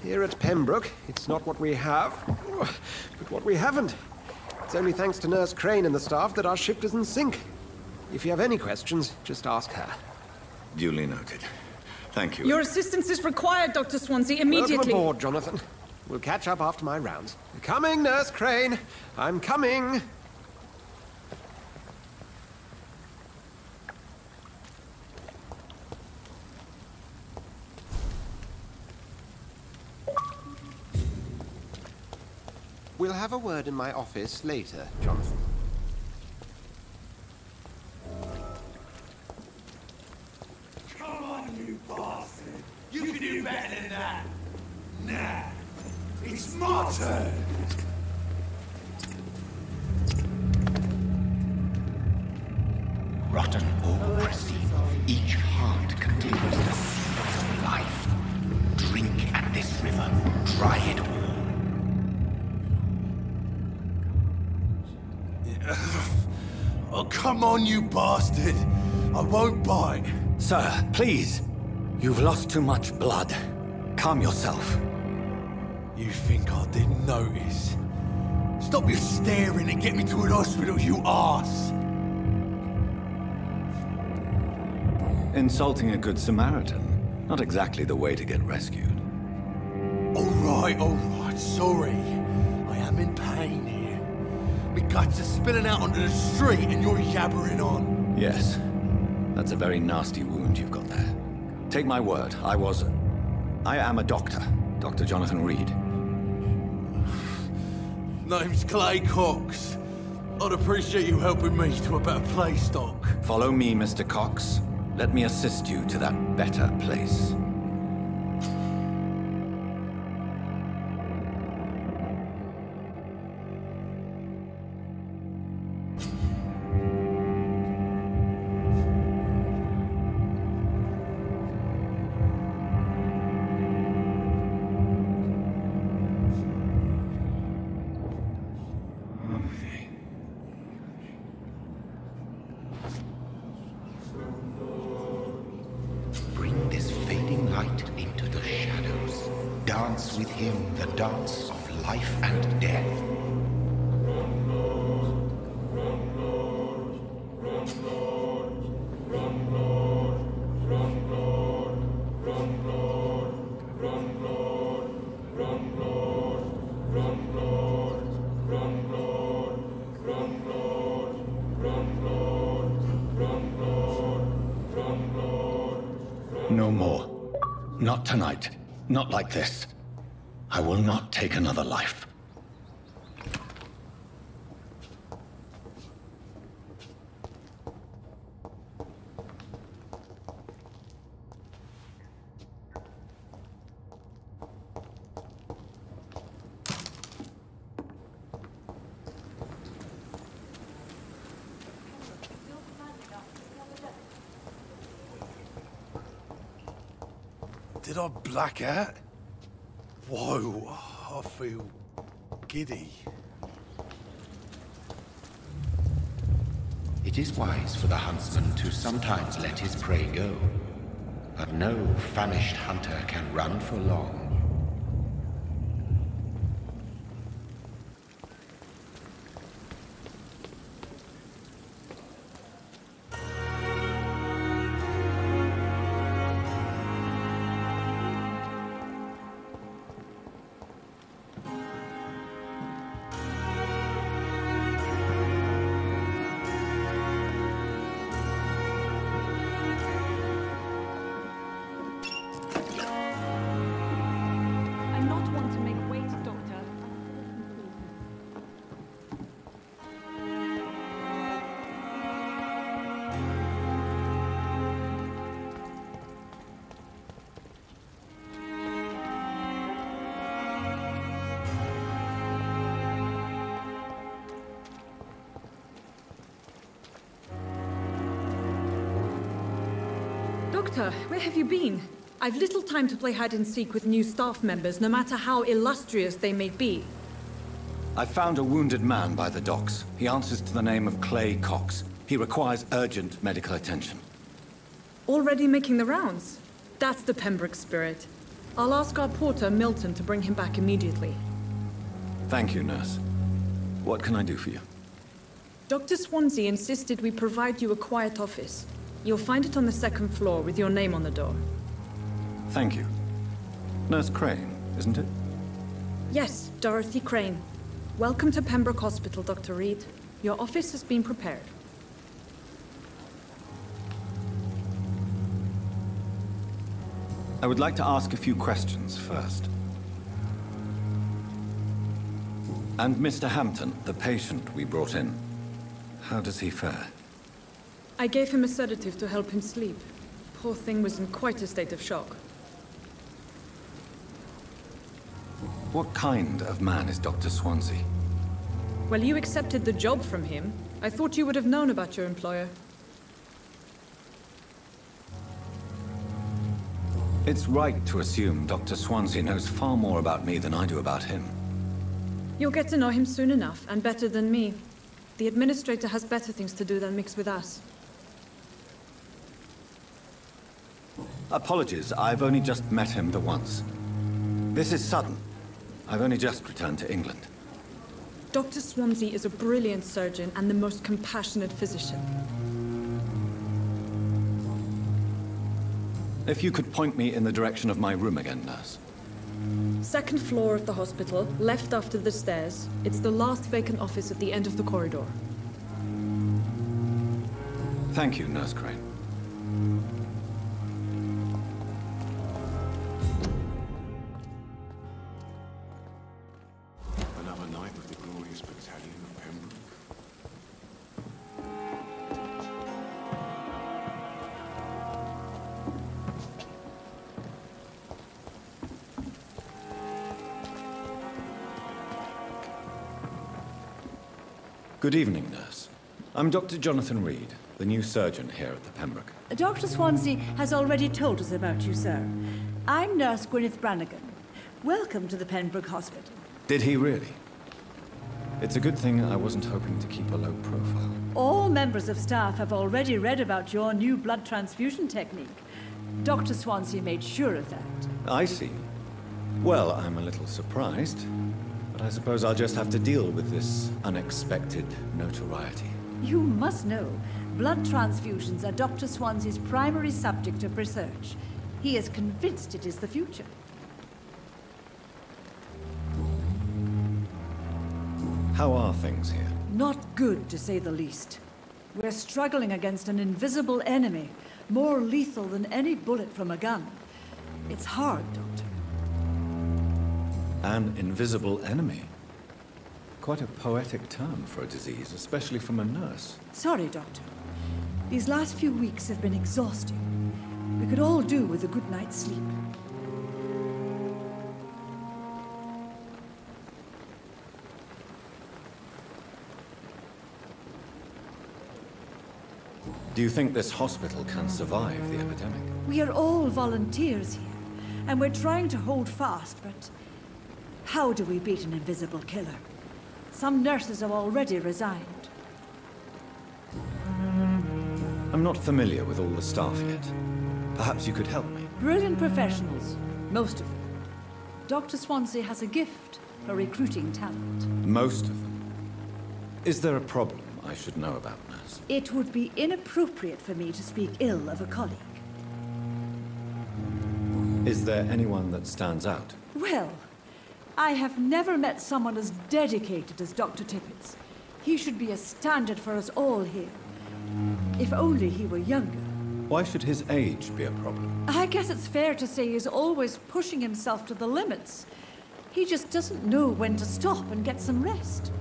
Here at Pembroke, it's not what we have, but what we haven't. It's only thanks to Nurse Crane and the staff that our ship doesn't sink. If you have any questions, just ask her. Duly noted. Thank you. Your assistance is required, Dr. Swansea, immediately. Welcome aboard, Jonathan. We'll catch up after my rounds. Coming, Nurse Crane. I'm coming. We'll have a word in my office later, Jonathan. Come on, you bastard! You can do better than that! Nah, it's my turn! Rotten autocracy. Each heart contains the secret of life. Drink at this river. Try it all. Oh, come on, you bastard! I won't bite. Sir, please. You've lost too much blood. Calm yourself. You think I didn't notice? Stop your staring and get me to an hospital, you arse! Insulting a good Samaritan. Not exactly the way to get rescued. All right, sorry. I am in pain here. My guts are spilling out onto the street and you're yabbering on. Yes. That's a very nasty wound you've got there. Take my word, I am a doctor. Dr. Jonathan Reed. Name's Clay Cox. I'd appreciate you helping me to a better place, Doc. Follow me, Mr. Cox. Let me assist you to that better place. Bring this fading light into the shadows. Dance with him the dance of life and death. No more. Not tonight. Not like this. I will not take another life. Did I black out? Whoa, I feel giddy. It is wise for the huntsman to sometimes let his prey go, but no famished hunter can run for long. Doctor, where have you been? I've little time to play hide-and-seek with new staff members, no matter how illustrious they may be. I found a wounded man by the docks. He answers to the name of Clay Cox. He requires urgent medical attention. Already making the rounds? That's the Pembroke spirit. I'll ask our porter, Milton, to bring him back immediately. Thank you, nurse. What can I do for you? Dr. Swansea insisted we provide you a quiet office. You'll find it on the second floor with your name on the door. Thank you. Nurse Crane, isn't it? Yes, Dorothy Crane. Welcome to Pembroke Hospital, Dr. Reed. Your office has been prepared. I would like to ask a few questions first. And Mr. Hampton, the patient we brought in, how does he fare? I gave him a sedative to help him sleep. Poor thing was in quite a state of shock. What kind of man is Dr. Swansea? Well, you accepted the job from him. I thought you would have known about your employer. It's right to assume Dr. Swansea knows far more about me than I do about him. You'll get to know him soon enough, and better than me. The administrator has better things to do than mix with us. Apologies, I've only just met him the once. This is sudden. I've only just returned to England. Dr. Swansea is a brilliant surgeon and the most compassionate physician. If you could point me in the direction of my room again, nurse. Second floor of the hospital, left after the stairs. It's the last vacant office at the end of the corridor. Thank you, Nurse Crane. Another night with the glorious battalion of Pembroke. Good evening, nurse. I'm Dr. Jonathan Reed, the new surgeon here at the Pembroke. Dr. Swansea has already told us about you, sir. I'm Nurse Gwyneth Brannigan. Welcome to the Pembroke Hospital. Did he really? It's a good thing I wasn't hoping to keep a low profile. All members of staff have already read about your new blood transfusion technique. Dr. Swansea made sure of that. I see. Well, I'm a little surprised, but I suppose I'll just have to deal with this unexpected notoriety. You must know, blood transfusions are Dr. Swansea's primary subject of research. He is convinced it is the future. How are things here? Not good, to say the least. We're struggling against an invisible enemy More lethal than any bullet from a gun. It's hard, Doctor. An invisible enemy. Quite a poetic term for a disease, especially from a nurse. Sorry, Doctor. These last few weeks have been exhausting. We could all do with a good night's sleep. Do you think this hospital can survive the epidemic? We are all volunteers here, and we're trying to hold fast, but how do we beat an invisible killer? Some nurses have already resigned. I'm not familiar with all the staff yet. Perhaps you could help me. Brilliant professionals, most of them. Dr. Swansea has a gift for recruiting talent. Most of them. Is there a problem I should know about, nurse? It would be inappropriate for me to speak ill of a colleague. Is there anyone that stands out? Well, I have never met someone as dedicated as Dr. Tippett's. He should be a standard for us all here. If only he were younger. Why should his age be a problem? I guess it's fair to say he's always pushing himself to the limits. He just doesn't know when to stop and get some rest.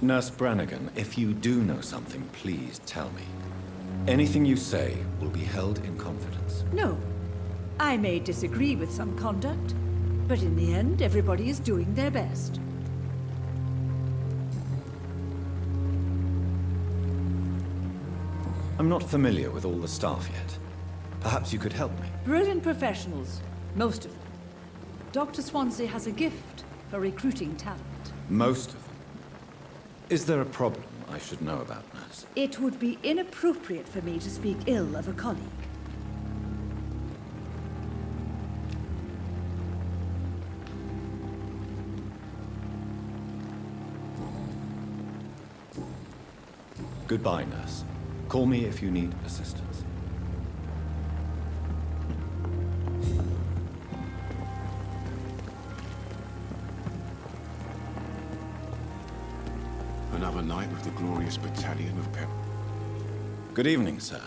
Nurse Brannigan, if you do know something, please tell me. Anything you say will be held in confidence. No. I may disagree with some conduct, but in the end, everybody is doing their best. I'm not familiar with all the staff yet. Perhaps you could help me. Brilliant professionals, most of them. Dr. Swansea has a gift for recruiting talent. Most of them. Is there a problem I should know about, nurse? It would be inappropriate for me to speak ill of a colleague. Goodbye, nurse. Call me if you need assistance. Another night with the glorious battalion of Pep. Good evening, sir.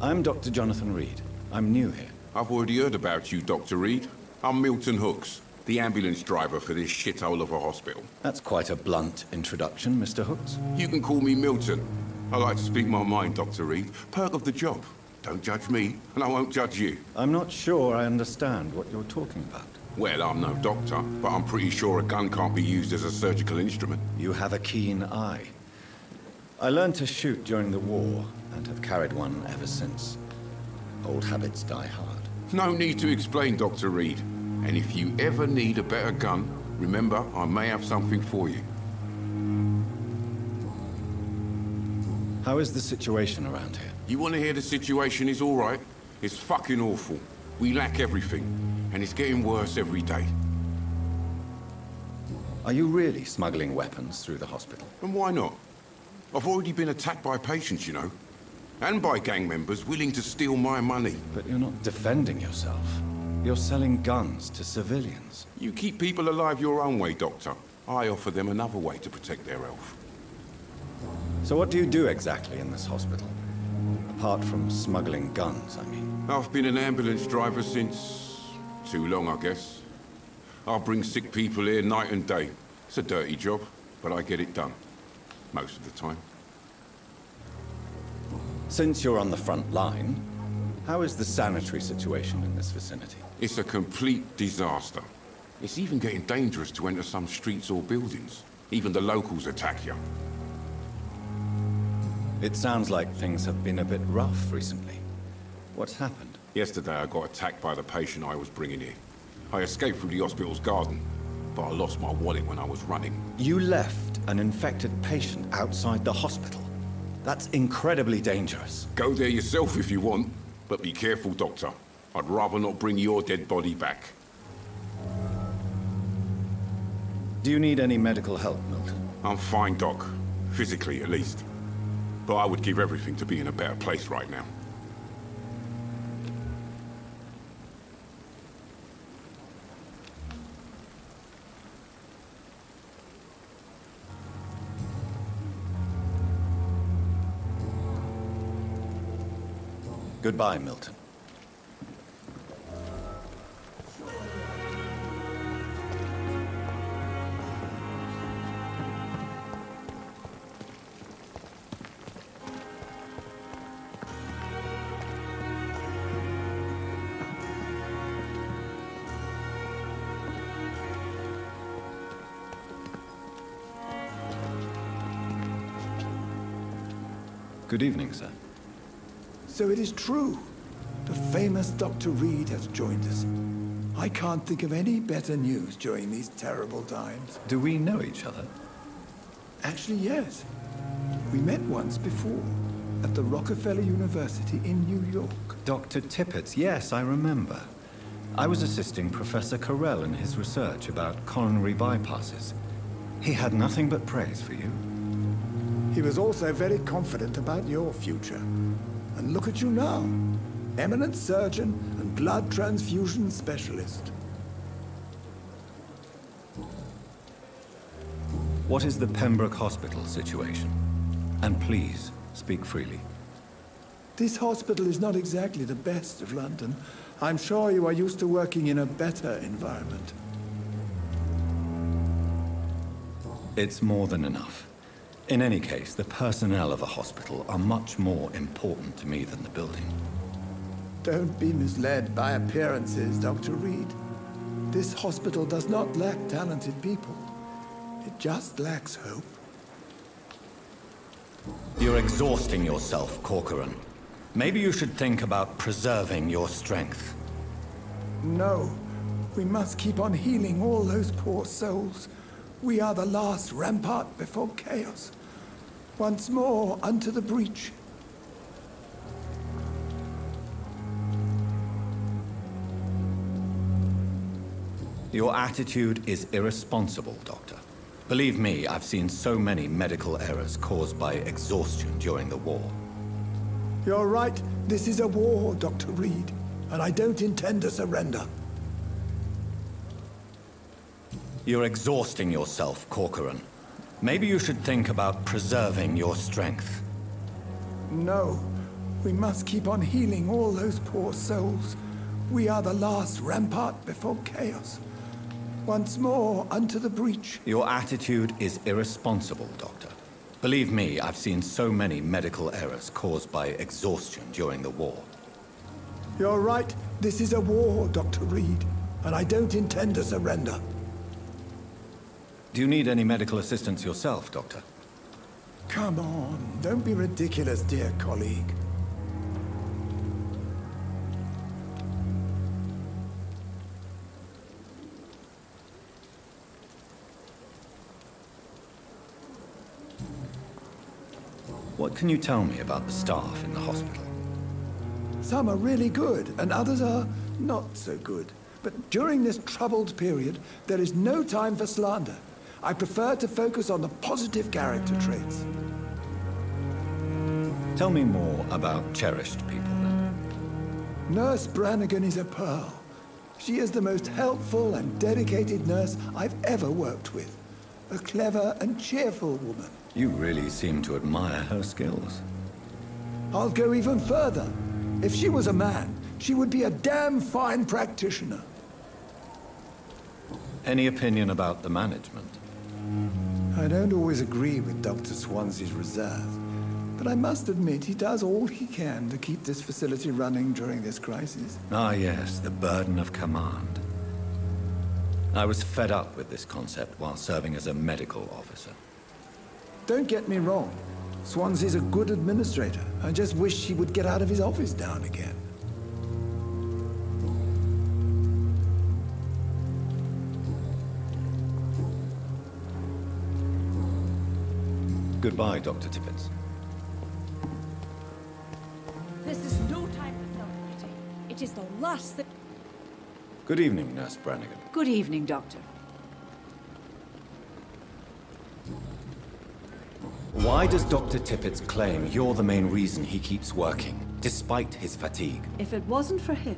I'm Dr. Jonathan Reed. I'm new here. I've already heard about you, Dr. Reed. I'm Milton Hooks, the ambulance driver for this shithole of a hospital. That's quite a blunt introduction, Mr. Hooks. You can call me Milton. I like to speak my mind, Dr. Reed. Perk of the job. Don't judge me, and I won't judge you. I'm not sure I understand what you're talking about. Well, I'm no doctor, but I'm pretty sure a gun can't be used as a surgical instrument. You have a keen eye. I learned to shoot during the war, and have carried one ever since. Old habits die hard. No need to explain, Dr. Reed. And if you ever need a better gun, remember, I may have something for you. How is the situation around here? You want to hear the situation is all right? It's fucking awful. We lack everything, and it's getting worse every day. Are you really smuggling weapons through the hospital? And why not? I've already been attacked by patients, you know. And by gang members willing to steal my money. But you're not defending yourself. You're selling guns to civilians. You keep people alive your own way, Doctor. I offer them another way to protect their health. So what do you do exactly in this hospital? Apart from smuggling guns, I mean. I've been an ambulance driver since... too long, I guess. I bring sick people here night and day. It's a dirty job, but I get it done. Most of the time. Since you're on the front line, how is the sanitary situation in this vicinity? It's a complete disaster. It's even getting dangerous to enter some streets or buildings. Even the locals attack you. It sounds like things have been a bit rough recently. What's happened? Yesterday I got attacked by the patient I was bringing here. I escaped through the hospital's garden, but I lost my wallet when I was running. You left an infected patient outside the hospital? That's incredibly dangerous. Go there yourself if you want, but be careful, Doctor. I'd rather not bring your dead body back. Do you need any medical help, Milton? I'm fine, Doc. Physically, at least. But I would give everything to be in a better place right now. Goodbye, Milton. Good evening, sir. So it is true. The famous Dr. Reed has joined us. I can't think of any better news during these terrible times. Do we know each other? Actually, yes. We met once before, at the Rockefeller University in New York. Dr. Tippets, yes, I remember. I was assisting Professor Carell in his research about coronary bypasses. He had nothing but praise for you. He was also very confident about your future. And look at you now. Eminent surgeon and blood transfusion specialist. What is the Pembroke Hospital situation? And please, speak freely. This hospital is not exactly the best of London. I'm sure you are used to working in a better environment. It's more than enough. In any case, the personnel of a hospital are much more important to me than the building. Don't be misled by appearances, Dr. Reed. This hospital does not lack talented people. It just lacks hope. You're exhausting yourself, Corcoran. Maybe you should think about preserving your strength. No. We must keep on healing all those poor souls. We are the last rampart before chaos. Once more, unto the breach. Your attitude is irresponsible, Doctor. Believe me, I've seen so many medical errors caused by exhaustion during the war. You're right. This is a war, Dr. Reed, and I don't intend to surrender. You're exhausting yourself, Corcoran. Maybe you should think about preserving your strength. No. We must keep on healing all those poor souls. We are the last rampart before chaos. Once more, unto the breach. Your attitude is irresponsible, Doctor. Believe me, I've seen so many medical errors caused by exhaustion during the war. You're right. This is a war, Dr. Reed, and I don't intend to surrender. Do you need any medical assistance yourself, Doctor? Come on, don't be ridiculous, dear colleague. What can you tell me about the staff in the hospital? Some are really good, and others are not so good. But during this troubled period, there is no time for slander. I prefer to focus on the positive character traits. Tell me more about cherished people, then. Nurse Brannigan is a pearl. She is the most helpful and dedicated nurse I've ever worked with. A clever and cheerful woman. You really seem to admire her skills. I'll go even further. If she was a man, she would be a damn fine practitioner. Any opinion about the management? I don't always agree with Dr. Swansea's reserve, but I must admit he does all he can to keep this facility running during this crisis. Ah, yes, the burden of command. I was fed up with this concept while serving as a medical officer. Don't get me wrong. Swansea's a good administrator. I just wish he would get out of his office now and again. Goodbye, Dr. Tippets. This is no time for celebrating. It is the last that... Good evening, Nurse Brannigan. Good evening, Doctor. Why does Dr. Tippets claim you're the main reason he keeps working, despite his fatigue? If it wasn't for him,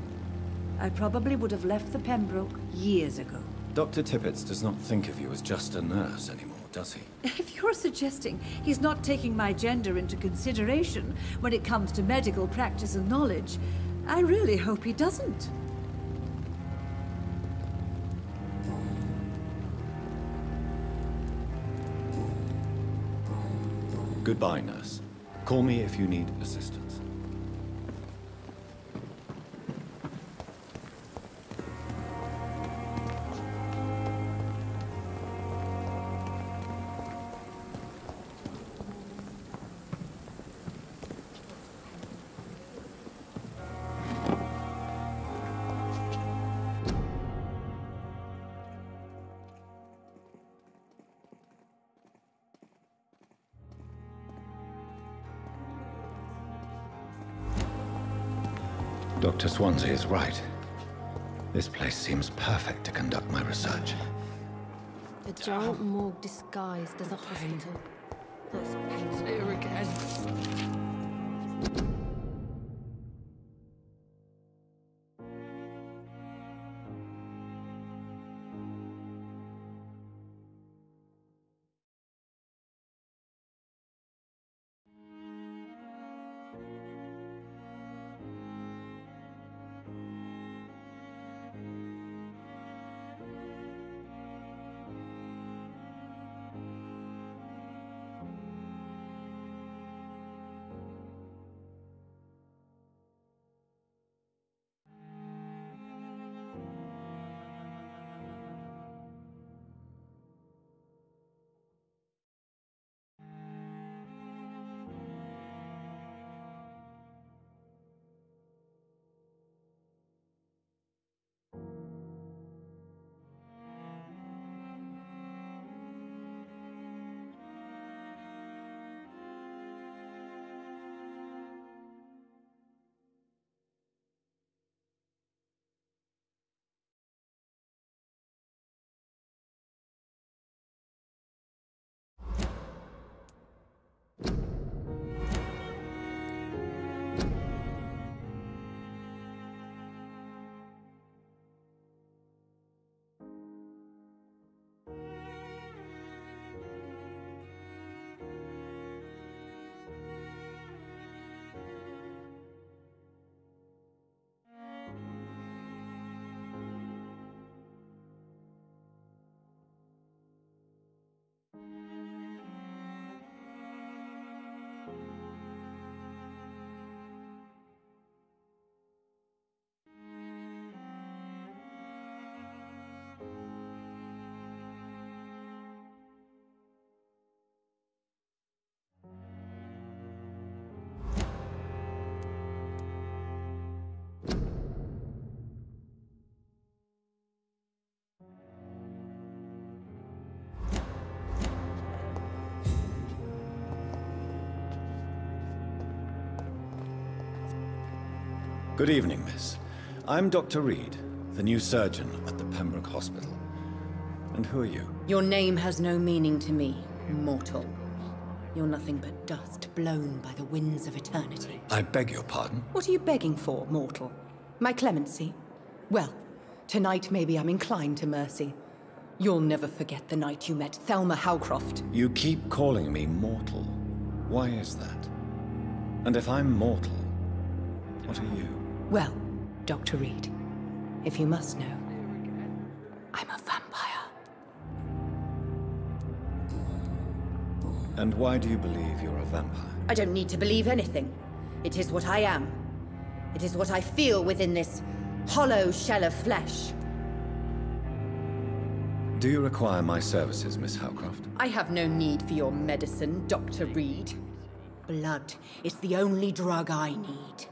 I probably would have left the Pembroke years ago. Dr. Tippets does not think of you as just a nurse anymore, does he? If you're suggesting he's not taking my gender into consideration when it comes to medical practice and knowledge, I really hope he doesn't. Goodbye, nurse. Call me if you need assistance. Dr. Swansea is right. This place seems perfect to conduct my research. A giant morgue disguised as a hospital. That's painful. Here again. Good evening, miss. I'm Dr. Reed, the new surgeon at the Pembroke Hospital. And who are you? Your name has no meaning to me, mortal. You're nothing but dust blown by the winds of eternity. I beg your pardon? What are you begging for, mortal? My clemency? Well, tonight maybe I'm inclined to mercy. You'll never forget the night you met Thelma Howcroft. You keep calling me mortal. Why is that? And if I'm mortal, what are you? Well, Dr. Reed, if you must know, I'm a vampire. And why do you believe you're a vampire? I don't need to believe anything. It is what I am. It is what I feel within this hollow shell of flesh. Do you require my services, Miss Howcroft? I have no need for your medicine, Dr. Reed. Blood is the only drug I need.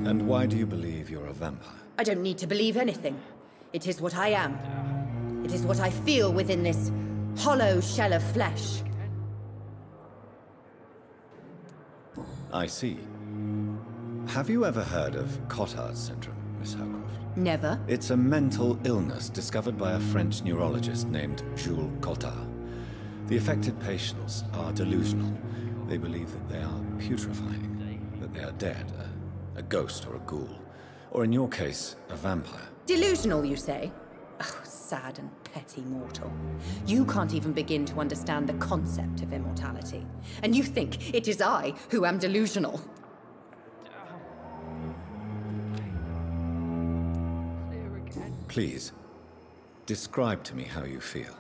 And why do you believe you're a vampire? I don't need to believe anything. It is what I am. It is what I feel within this hollow shell of flesh. I see. Have you ever heard of Cotard's syndrome, Miss Howcroft? Never. It's a mental illness discovered by a French neurologist named Jules Cotard. The affected patients are delusional. They believe that they are putrefying, that they are dead, a ghost or a ghoul. Or in your case, a vampire. Delusional, you say? Oh, sad and petty mortal. You can't even begin to understand the concept of immortality. And you think it is I who am delusional. Please, describe to me how you feel.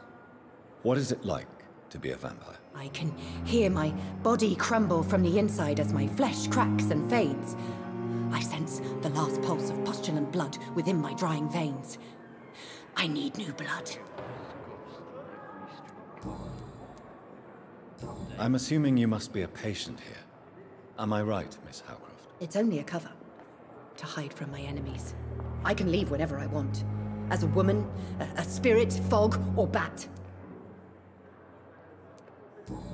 What is it like to be a vampire? I can hear my body crumble from the inside as my flesh cracks and fades. I sense the last pulse of postulant blood within my drying veins. I need new blood. I'm assuming you must be a patient here. Am I right, Miss Howcroft? It's only a cover. To hide from my enemies. I can leave whenever I want. As a woman, a spirit, fog, or bat.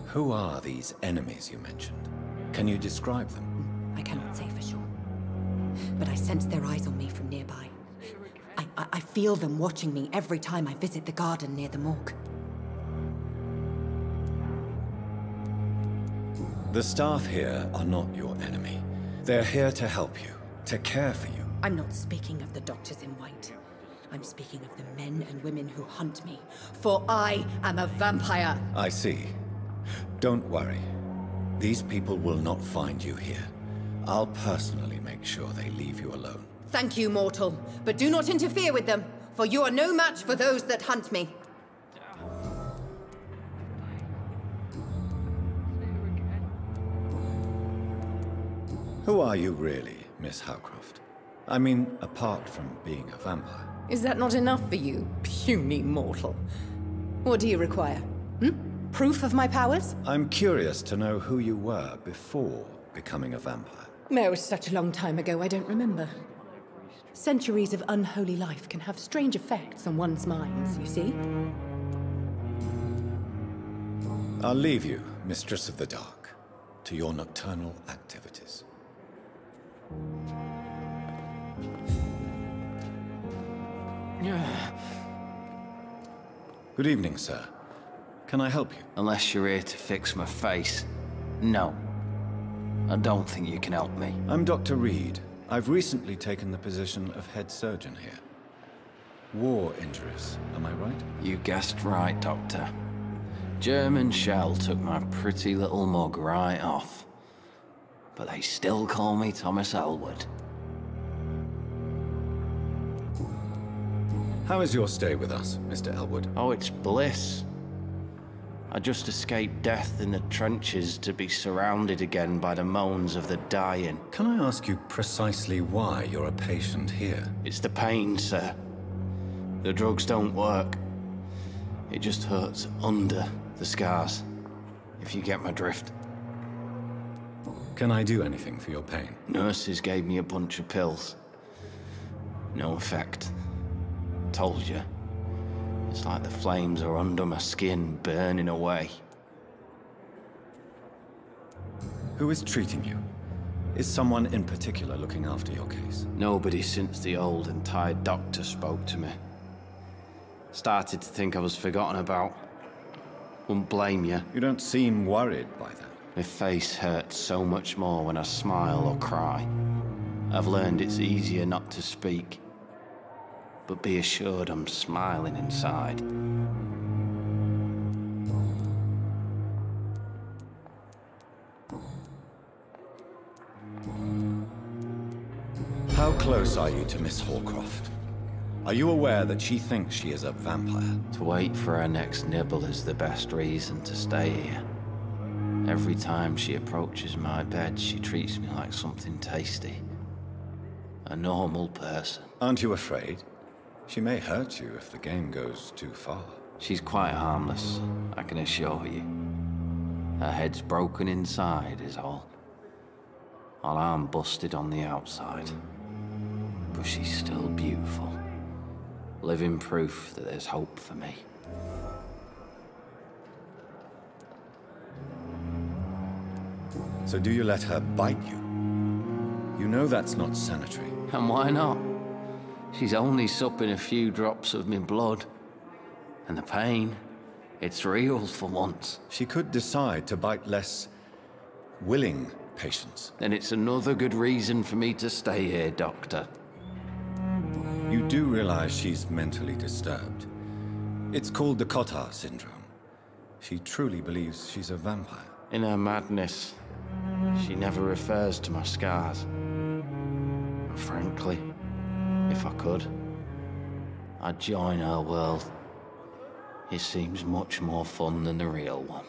Who are these enemies you mentioned? Can you describe them? I cannot say for sure. But I sense their eyes on me from nearby. I feel them watching me every time I visit the garden near the morgue. The staff here are not your enemy. They're here to help you, to care for you. I'm not speaking of the doctors in white. I'm speaking of the men and women who hunt me. For I am a vampire! I see. Don't worry. These people will not find you here. I'll personally make sure they leave you alone. Thank you, mortal. But do not interfere with them, for you are no match for those that hunt me. Who are you really, Miss Howcroft? I mean, apart from being a vampire. Is that not enough for you, puny mortal? What do you require? Proof of my powers? I'm curious to know who you were before becoming a vampire. It was such a long time ago, I don't remember. Centuries of unholy life can have strange effects on one's minds, you see? I'll leave you, Mistress of the Dark, to your nocturnal activities. Good evening, sir. Can I help you? Unless you're here to fix my face. No. I don't think you can help me. I'm Dr. Reed. I've recently taken the position of head surgeon here. War injuries, am I right? You guessed right, Doctor. German shell took my pretty little mug right off. But they still call me Thomas Elwood. How is your stay with us, Mr. Elwood? Oh, it's bliss. I just escaped death in the trenches to be surrounded again by the moans of the dying. Can I ask you precisely why you're a patient here? It's the pain, sir. The drugs don't work. It just hurts under the scars, if you get my drift. Can I do anything for your pain? Nurses gave me a bunch of pills. No effect. Told you. It's like the flames are under my skin, burning away. Who is treating you? Is someone in particular looking after your case? Nobody since the old and tired doctor spoke to me. Started to think I was forgotten about. Wouldn't blame you. You don't seem worried by that. My face hurts so much more when I smile or cry. I've learned it's easier not to speak. But be assured I'm smiling inside. How close are you to Miss Hawcroft? Are you aware that she thinks she is a vampire? To wait for her next nibble is the best reason to stay here. Every time she approaches my bed, she treats me like something tasty. A normal person. Aren't you afraid? She may hurt you if the game goes too far. She's quite harmless, I can assure you. Her head's broken inside is all. While I'm busted on the outside. But she's still beautiful. Living proof that there's hope for me. So do you let her bite you? You know that's not sanitary. And why not? She's only supping a few drops of me blood. And the pain, it's real for once. She could decide to bite less willing patients. Then it's another good reason for me to stay here, Doctor. You do realize she's mentally disturbed. It's called the Cotard syndrome. She truly believes she's a vampire. In her madness, she never refers to my scars. And frankly, if I could, I'd join her world. It seems much more fun than the real one.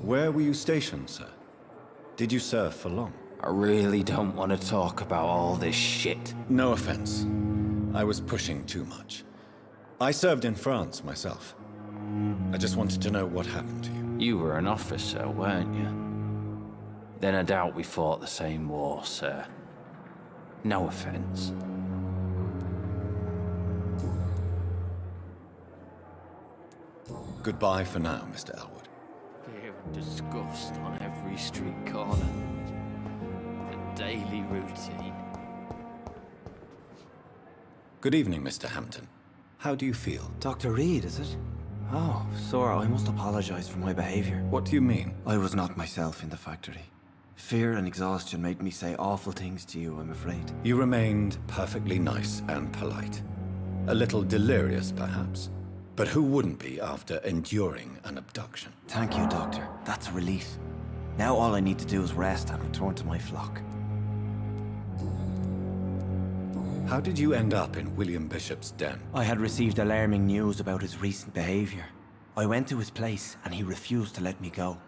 Where were you stationed, sir? Did you serve for long? I really don't want to talk about all this shit. No offense. I was pushing too much. I served in France myself. I just wanted to know what happened to you. You were an officer, weren't you? Then I doubt we fought the same war, sir. No offense. Goodbye for now, Mr. Elwood. Fear and disgust on every street corner. The daily routine. Good evening, Mr. Hampton. How do you feel? Dr. Reed, is it? Oh, Sora, I must apologize for my behavior. What do you mean? I was not myself in the factory. Fear and exhaustion made me say awful things to you, I'm afraid. You remained perfectly nice and polite. A little delirious, perhaps. But who wouldn't be after enduring an abduction? Thank you, Doctor. That's a relief. Now all I need to do is rest and return to my flock. How did you end up in William Bishop's den? I had received alarming news about his recent behavior. I went to his place and he refused to let me go.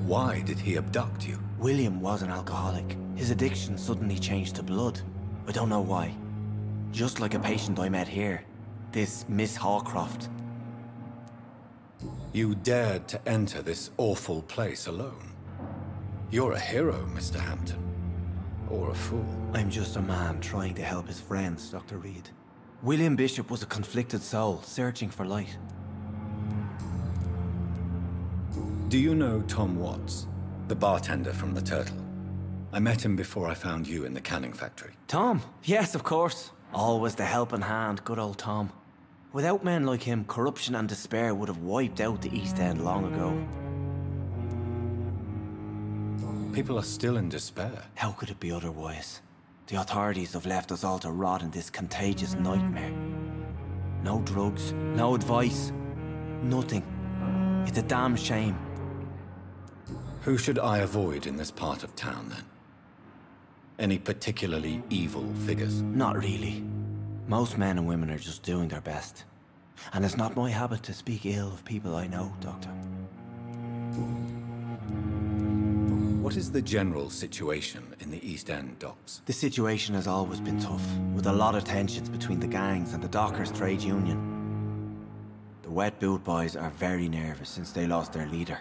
Why did he abduct you? William was an alcoholic. His addiction suddenly changed to blood. I don't know why. Just like a patient I met here. This Miss Hawcroft. You dared to enter this awful place alone. You're a hero, Mr. Hampton. Or a fool. I'm just a man trying to help his friends, Dr. Reed. William Bishop was a conflicted soul, searching for light. Do you know Tom Watts, the bartender from the Turtle? I met him before I found you in the canning factory. Tom? Yes, of course. Always the helping hand, good old Tom. Without men like him, corruption and despair would have wiped out the East End long ago. People are still in despair. How could it be otherwise? The authorities have left us all to rot in this contagious nightmare. No drugs, no advice, nothing. It's a damn shame. Who should I avoid in this part of town, then? Any particularly evil figures? Not really. Most men and women are just doing their best. And it's not my habit to speak ill of people I know, Doctor. What is the general situation in the East End docks? The situation has always been tough, with a lot of tensions between the gangs and the dockers' trade union. The wet boot boys are very nervous since they lost their leader.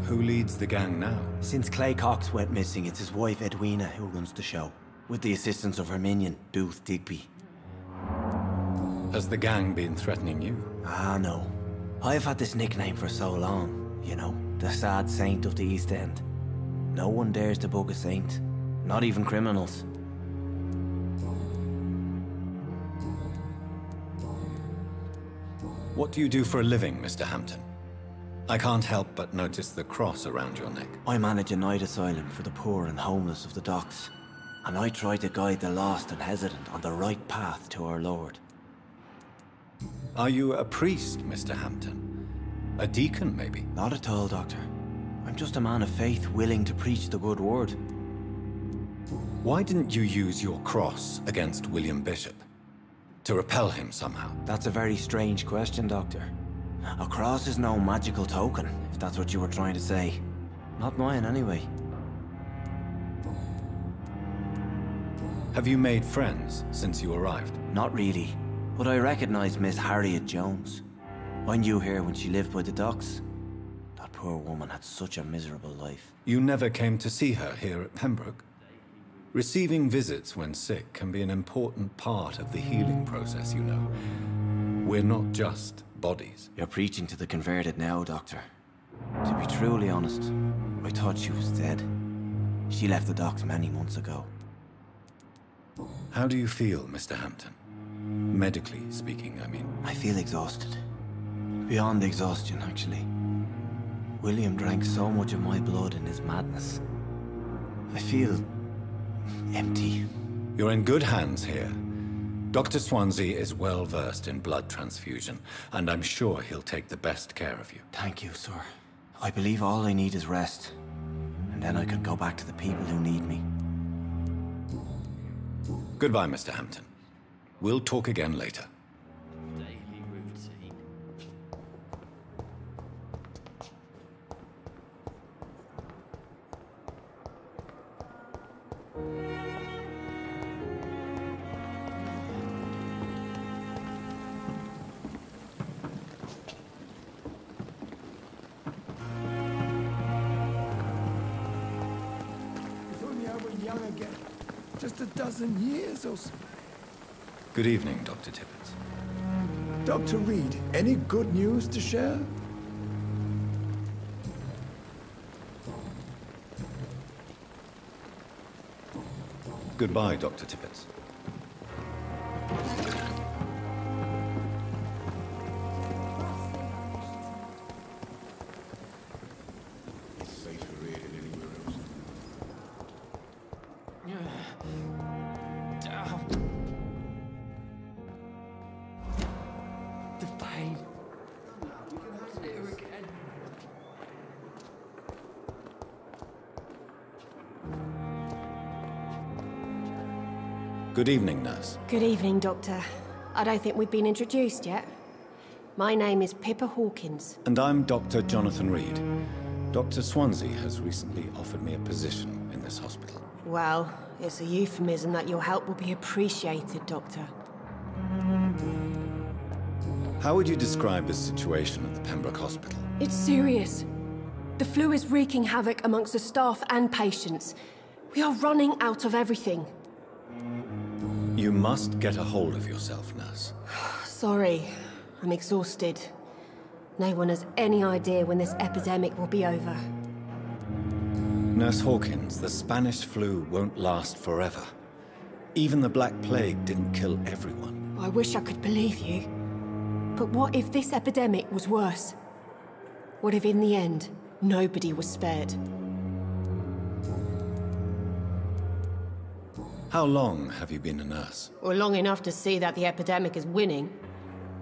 Who leads the gang now? Since Clay Cox went missing, it's his wife Edwina who runs the show, with the assistance of her minion, Booth Digby. Has the gang been threatening you? Ah, no. I've had this nickname for so long, you know, the sad saint of the East End. No one dares to bug a saint, not even criminals. What do you do for a living, Mr. Hampton? I can't help but notice the cross around your neck. I manage a night asylum for the poor and homeless of the docks, and I try to guide the lost and hesitant on the right path to our Lord. Are you a priest, Mr. Hampton? A deacon, maybe? Not at all, Doctor. I'm just a man of faith willing to preach the good word. Why didn't you use your cross against William Bishop? To repel him somehow? That's a very strange question, Doctor. A cross is no magical token, if that's what you were trying to say. Not mine, anyway. Have you made friends since you arrived? Not really, but I recognize Miss Harriet Jones. I knew her when she lived by the docks. That poor woman had such a miserable life. You never came to see her here at Pembroke? Receiving visits when sick can be an important part of the healing process, you know. We're not just bodies. You're preaching to the converted now, Doctor. To be truly honest, I thought she was dead. She left the docks many months ago. How do you feel, Mr. Hampton? Medically speaking, I mean. I feel exhausted. Beyond exhaustion, actually. William drank so much of my blood in his madness. I feel empty. You're in good hands here. Dr. Swansea is well versed in blood transfusion, and I'm sure he'll take the best care of you. Thank you, sir. I believe all I need is rest. And then I can go back to the people who need me. Goodbye, Mr. Hampton. We'll talk again later. Daily routine. If only I were young again. Just a dozen years or so. Good evening, Dr. Tippett. Dr. Reed, any good news to share? Goodbye, Dr. Tippett. It's safer here than anywhere else. The pain. Here again. Good evening, nurse. Good evening, Doctor. I don't think we've been introduced yet. My name is Pippa Hawkins. And I'm Dr. Jonathan Reed. Dr. Swansea has recently offered me a position in this hospital. Well, it's a euphemism that your help will be appreciated, Doctor. How would you describe the situation at the Pembroke Hospital? It's serious. The flu is wreaking havoc amongst the staff and patients. We are running out of everything. You must get a hold of yourself, nurse. Sorry, I'm exhausted. No one has any idea when this epidemic will be over. Nurse Hawkins, the Spanish flu won't last forever. Even the Black Plague didn't kill everyone. I wish I could believe you. But what if this epidemic was worse? What if in the end, nobody was spared? How long have you been a nurse? Well, long enough to see that the epidemic is winning.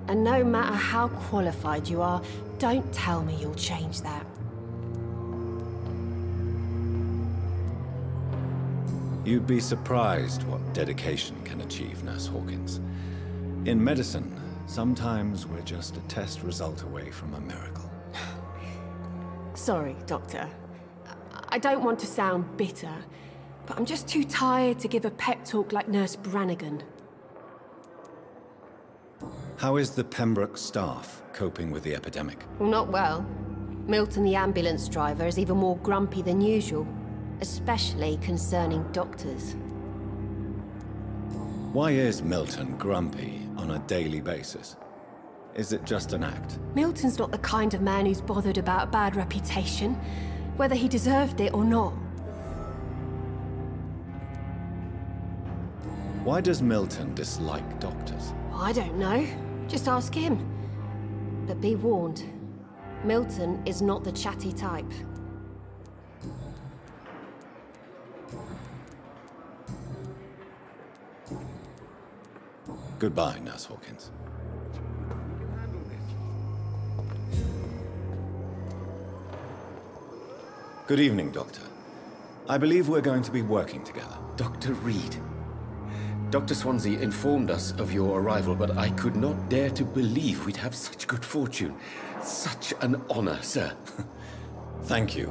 And no matter how qualified you are, don't tell me you'll change that. You'd be surprised what dedication can achieve, Nurse Hawkins. In medicine, sometimes we're just a test result away from a miracle. Sorry, Doctor. I don't want to sound bitter, but I'm just too tired to give a pep talk like Nurse Brannigan. How is the Pembroke staff coping with the epidemic? Well, not well. Milton, the ambulance driver, is even more grumpy than usual, especially concerning doctors. Why is Milton grumpy on a daily basis? Is it just an act? Milton's not the kind of man who's bothered about a bad reputation, whether he deserved it or not. Why does Milton dislike doctors? I don't know. Just ask him. But be warned, Milton is not the chatty type. Goodbye, Nurse Hawkins. Good evening, Doctor. I believe we're going to be working together. Dr. Reed. Dr. Swansea informed us of your arrival, but I could not dare to believe we'd have such good fortune. Such an honor, sir. Thank you.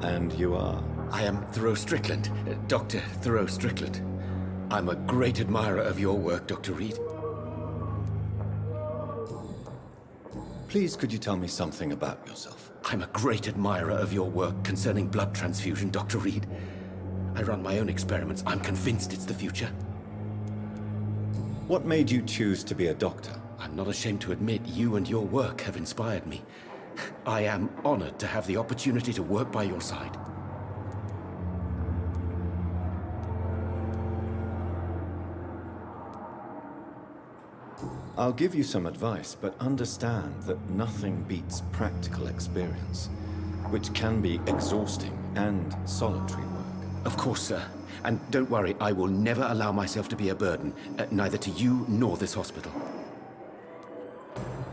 And you are? I am Thoreau Strickland, Dr. Thoreau Strickland. I'm a great admirer of your work, Dr. Reed. Please, could you tell me something about yourself? I'm a great admirer of your work concerning blood transfusion, Dr. Reed. I run my own experiments. I'm convinced it's the future. What made you choose to be a doctor? I'm not ashamed to admit you and your work have inspired me. I am honored to have the opportunity to work by your side. I'll give you some advice, but understand that nothing beats practical experience, which can be exhausting and solitary work. Of course, sir. And don't worry, I will never allow myself to be a burden, neither to you nor this hospital.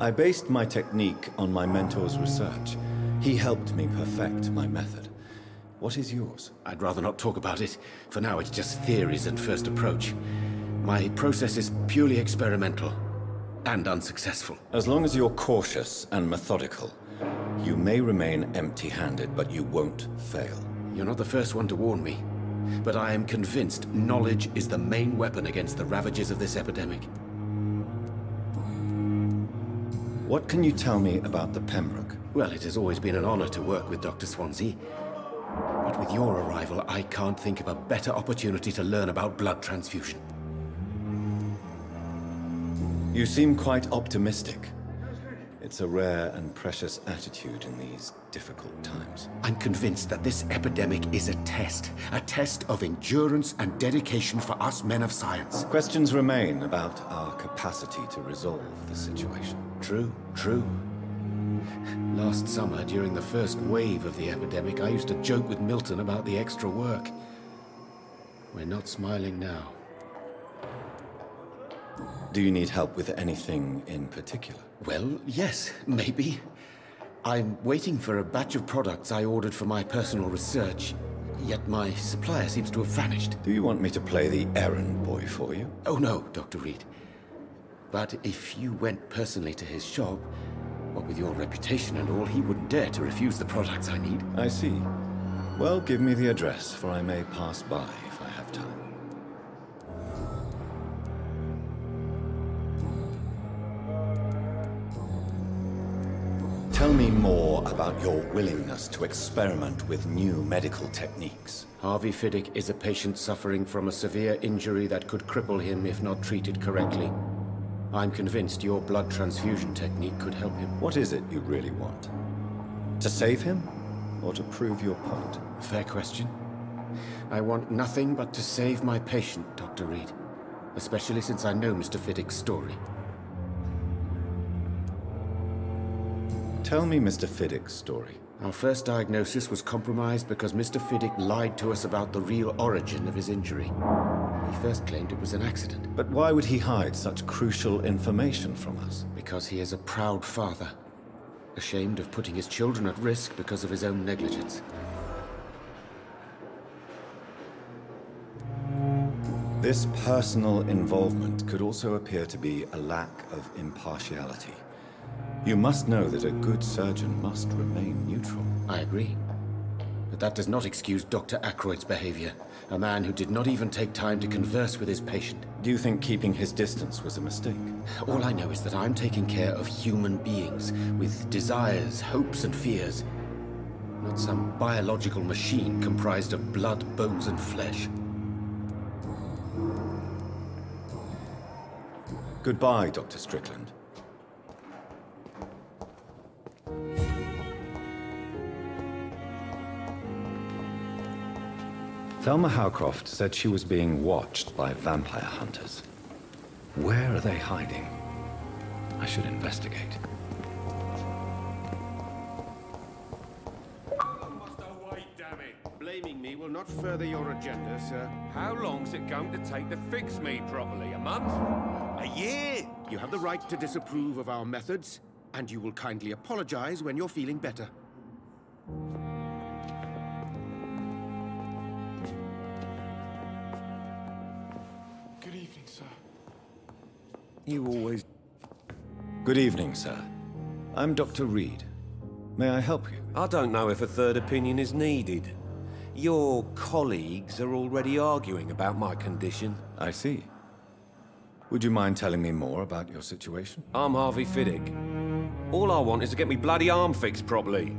I based my technique on my mentor's research. He helped me perfect my method. What is yours? I'd rather not talk about it. For now, it's just theories and first approach. My process is purely experimental and unsuccessful. As long as you're cautious and methodical, you may remain empty-handed, but you won't fail. You're not the first one to warn me, but I am convinced knowledge is the main weapon against the ravages of this epidemic. What can you tell me about the Pembroke? Well, it has always been an honor to work with Dr. Swansea. But with your arrival, I can't think of a better opportunity to learn about blood transfusion. You seem quite optimistic. It's a rare and precious attitude in these difficult times. I'm convinced that this epidemic is a test of endurance and dedication for us men of science. Questions remain about our capacity to resolve the situation. True. Last summer, during the first wave of the epidemic, I used to joke with Milton about the extra work. We're not smiling now. Do you need help with anything in particular? Well, yes, maybe. I'm waiting for a batch of products I ordered for my personal research, yet my supplier seems to have vanished. Do you want me to play the errand boy for you? Oh no, Dr. Reed. But if you went personally to his shop, what with your reputation and all, he wouldn't dare to refuse the products I need. I see. Well, give me the address, for I may pass by if I have time. Tell me more about your willingness to experiment with new medical techniques. Harvey Fiddick is a patient suffering from a severe injury that could cripple him if not treated correctly. I'm convinced your blood transfusion technique could help him. What is it you really want? To save him, or to prove your point? Fair question. I want nothing but to save my patient, Dr. Reed. Especially since I know Mr. Fiddick's story. Tell me Mr. Fiddick's story. Our first diagnosis was compromised because Mr. Fiddick lied to us about the real origin of his injury. He first claimed it was an accident. But why would he hide such crucial information from us? Because he is a proud father, ashamed of putting his children at risk because of his own negligence. This personal involvement could also appear to be a lack of impartiality. You must know that a good surgeon must remain neutral. I agree. But that does not excuse Dr. Ackroyd's behavior. A man who did not even take time to converse with his patient. Do you think keeping his distance was a mistake? All I know is that I'm taking care of human beings with desires, hopes, and fears. Not some biological machine comprised of blood, bones, and flesh. Goodbye, Dr. Strickland. Thelma Howcroft said she was being watched by vampire hunters. Where are they hiding? I should investigate. Blaming me will not further your agenda, sir. How long's it going to take to fix me properly? A month? A year! You have the right to disapprove of our methods, and you will kindly apologize when you're feeling better. Good evening, sir. You always... Good evening, sir. I'm Dr. Reed. May I help you? I don't know if a third opinion is needed. Your colleagues are already arguing about my condition. I see. Would you mind telling me more about your situation? I'm Harvey Fiddick. All I want is to get me bloody arm fixed properly.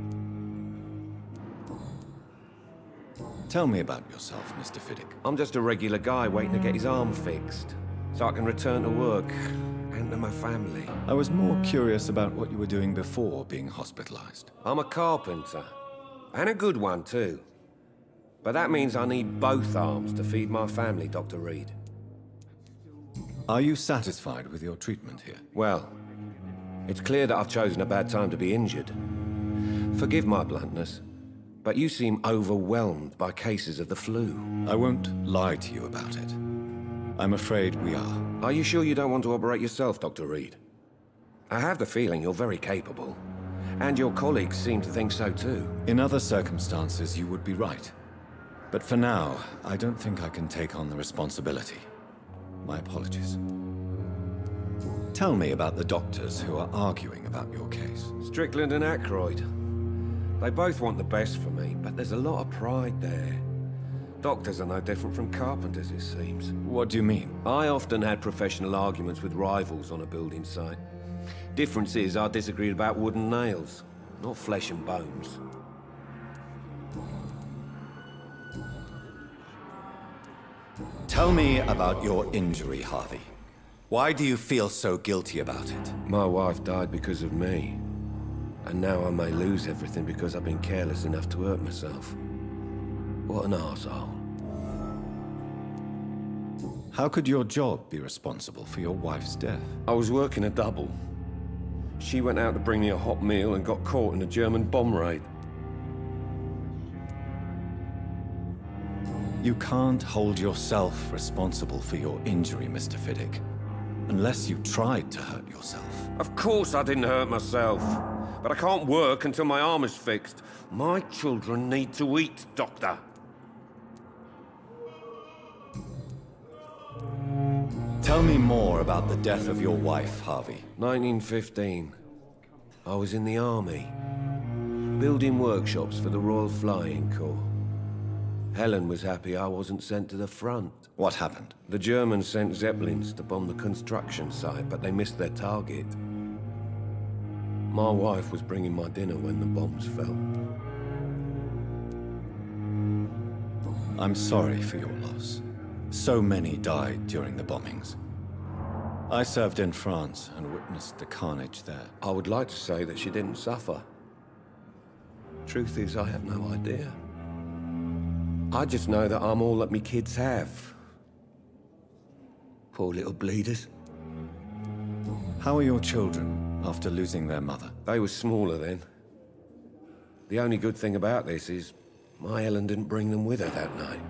Tell me about yourself, Mr. Fiddick. I'm just a regular guy waiting to get his arm fixed, so I can return to work and to my family. I was more curious about what you were doing before being hospitalized. I'm a carpenter, and a good one too. But that means I need both arms to feed my family, Dr. Reed. Are you satisfied with your treatment here? Well, it's clear that I've chosen a bad time to be injured. Forgive my bluntness, But you seem overwhelmed by cases of the flu. I won't lie to you about it. I'm afraid we are. Are you sure you don't want to operate yourself, Dr. Reed? I have the feeling you're very capable. And your colleagues seem to think so too. In other circumstances, you would be right. But for now, I don't think I can take on the responsibility. My apologies. Tell me about the doctors who are arguing about your case. Strickland and Aykroyd. They both want the best for me, but there's a lot of pride there. Doctors are no different from carpenters, it seems. What do you mean? I often had professional arguments with rivals on a building site. Difference is, I disagreed about wooden nails, not flesh and bones. Tell me about your injury, Harvey. Why do you feel so guilty about it? My wife died because of me. And now I may lose everything because I've been careless enough to hurt myself. What an arsehole. How could your job be responsible for your wife's death? I was working a double. She went out to bring me a hot meal and got caught in a German bomb raid. You can't hold yourself responsible for your injury, Mr. Fiddick. Unless you tried to hurt yourself. Of course I didn't hurt myself. But I can't work until my arm is fixed. My children need to eat, Doctor. Tell me more about the death of your wife, Harvey. 1915. I was in the army. Building workshops for the Royal Flying Corps. Helen was happy I wasn't sent to the front. What happened? The Germans sent Zeppelins to bomb the construction site, but they missed their target. My wife was bringing my dinner when the bombs fell. I'm sorry for your loss. So many died during the bombings. I served in France and witnessed the carnage there. I would like to say that she didn't suffer. Truth is, I have no idea. I just know that I'm all that me kids have. Poor little bleeders. How are your children after losing their mother? They were smaller then. The only good thing about this is my Helen didn't bring them with her that night.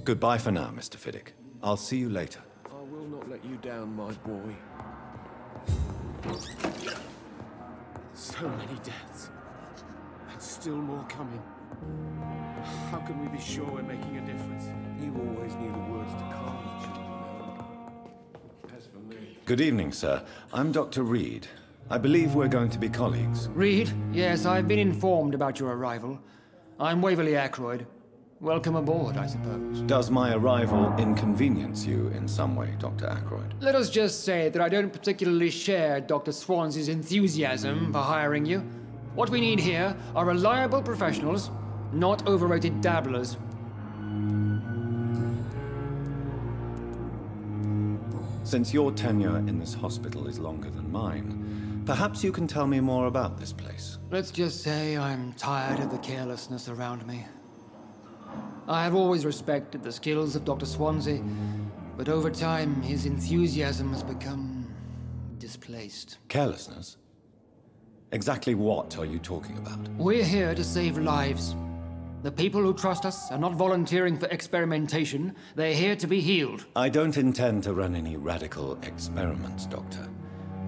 Goodbye for now, Mr. Fiddick. I'll see you later. I will not let you down, my boy. So many deaths. And still more coming. How can we be sure we're making a difference? You always knew the words to calm the children. As for me... Good evening, sir. I'm Dr. Reed. I believe we're going to be colleagues. Reed? Yes, I've been informed about your arrival. I'm Waverly Aykroyd. Welcome aboard, I suppose. Does my arrival inconvenience you in some way, Dr. Aykroyd? Let us just say that I don't particularly share Dr. Swansea's enthusiasm for hiring you. What we need here are reliable professionals, not overrated dabblers. Since your tenure in this hospital is longer than mine, perhaps you can tell me more about this place. Let's just say I'm tired of the carelessness around me. I have always respected the skills of Dr. Swansea, but over time his enthusiasm has become displaced. Carelessness? Exactly what are you talking about? We're here to save lives. The people who trust us are not volunteering for experimentation. They're here to be healed. I don't intend to run any radical experiments, Doctor.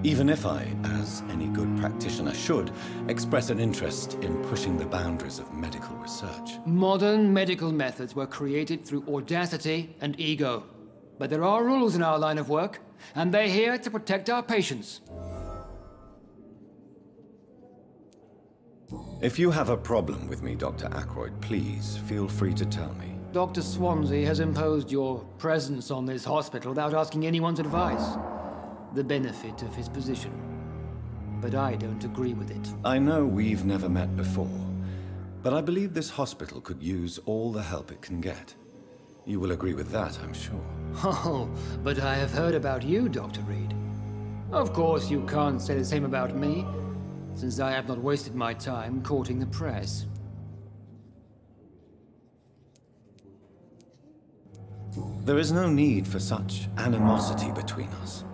Even if I, as any good practitioner should, express an interest in pushing the boundaries of medical research. Modern medical methods were created through audacity and ego. But there are rules in our line of work, and they're here to protect our patients. If you have a problem with me, Dr. Aykroyd, please feel free to tell me. Dr. Swansea has imposed your presence on this hospital without asking anyone's advice. The benefit of his position. But I don't agree with it. I know we've never met before, but I believe this hospital could use all the help it can get. You will agree with that, I'm sure. Oh, but I have heard about you, Dr. Reed. Of course, you can't say the same about me, since I have not wasted my time courting the press. There is no need for such animosity between us.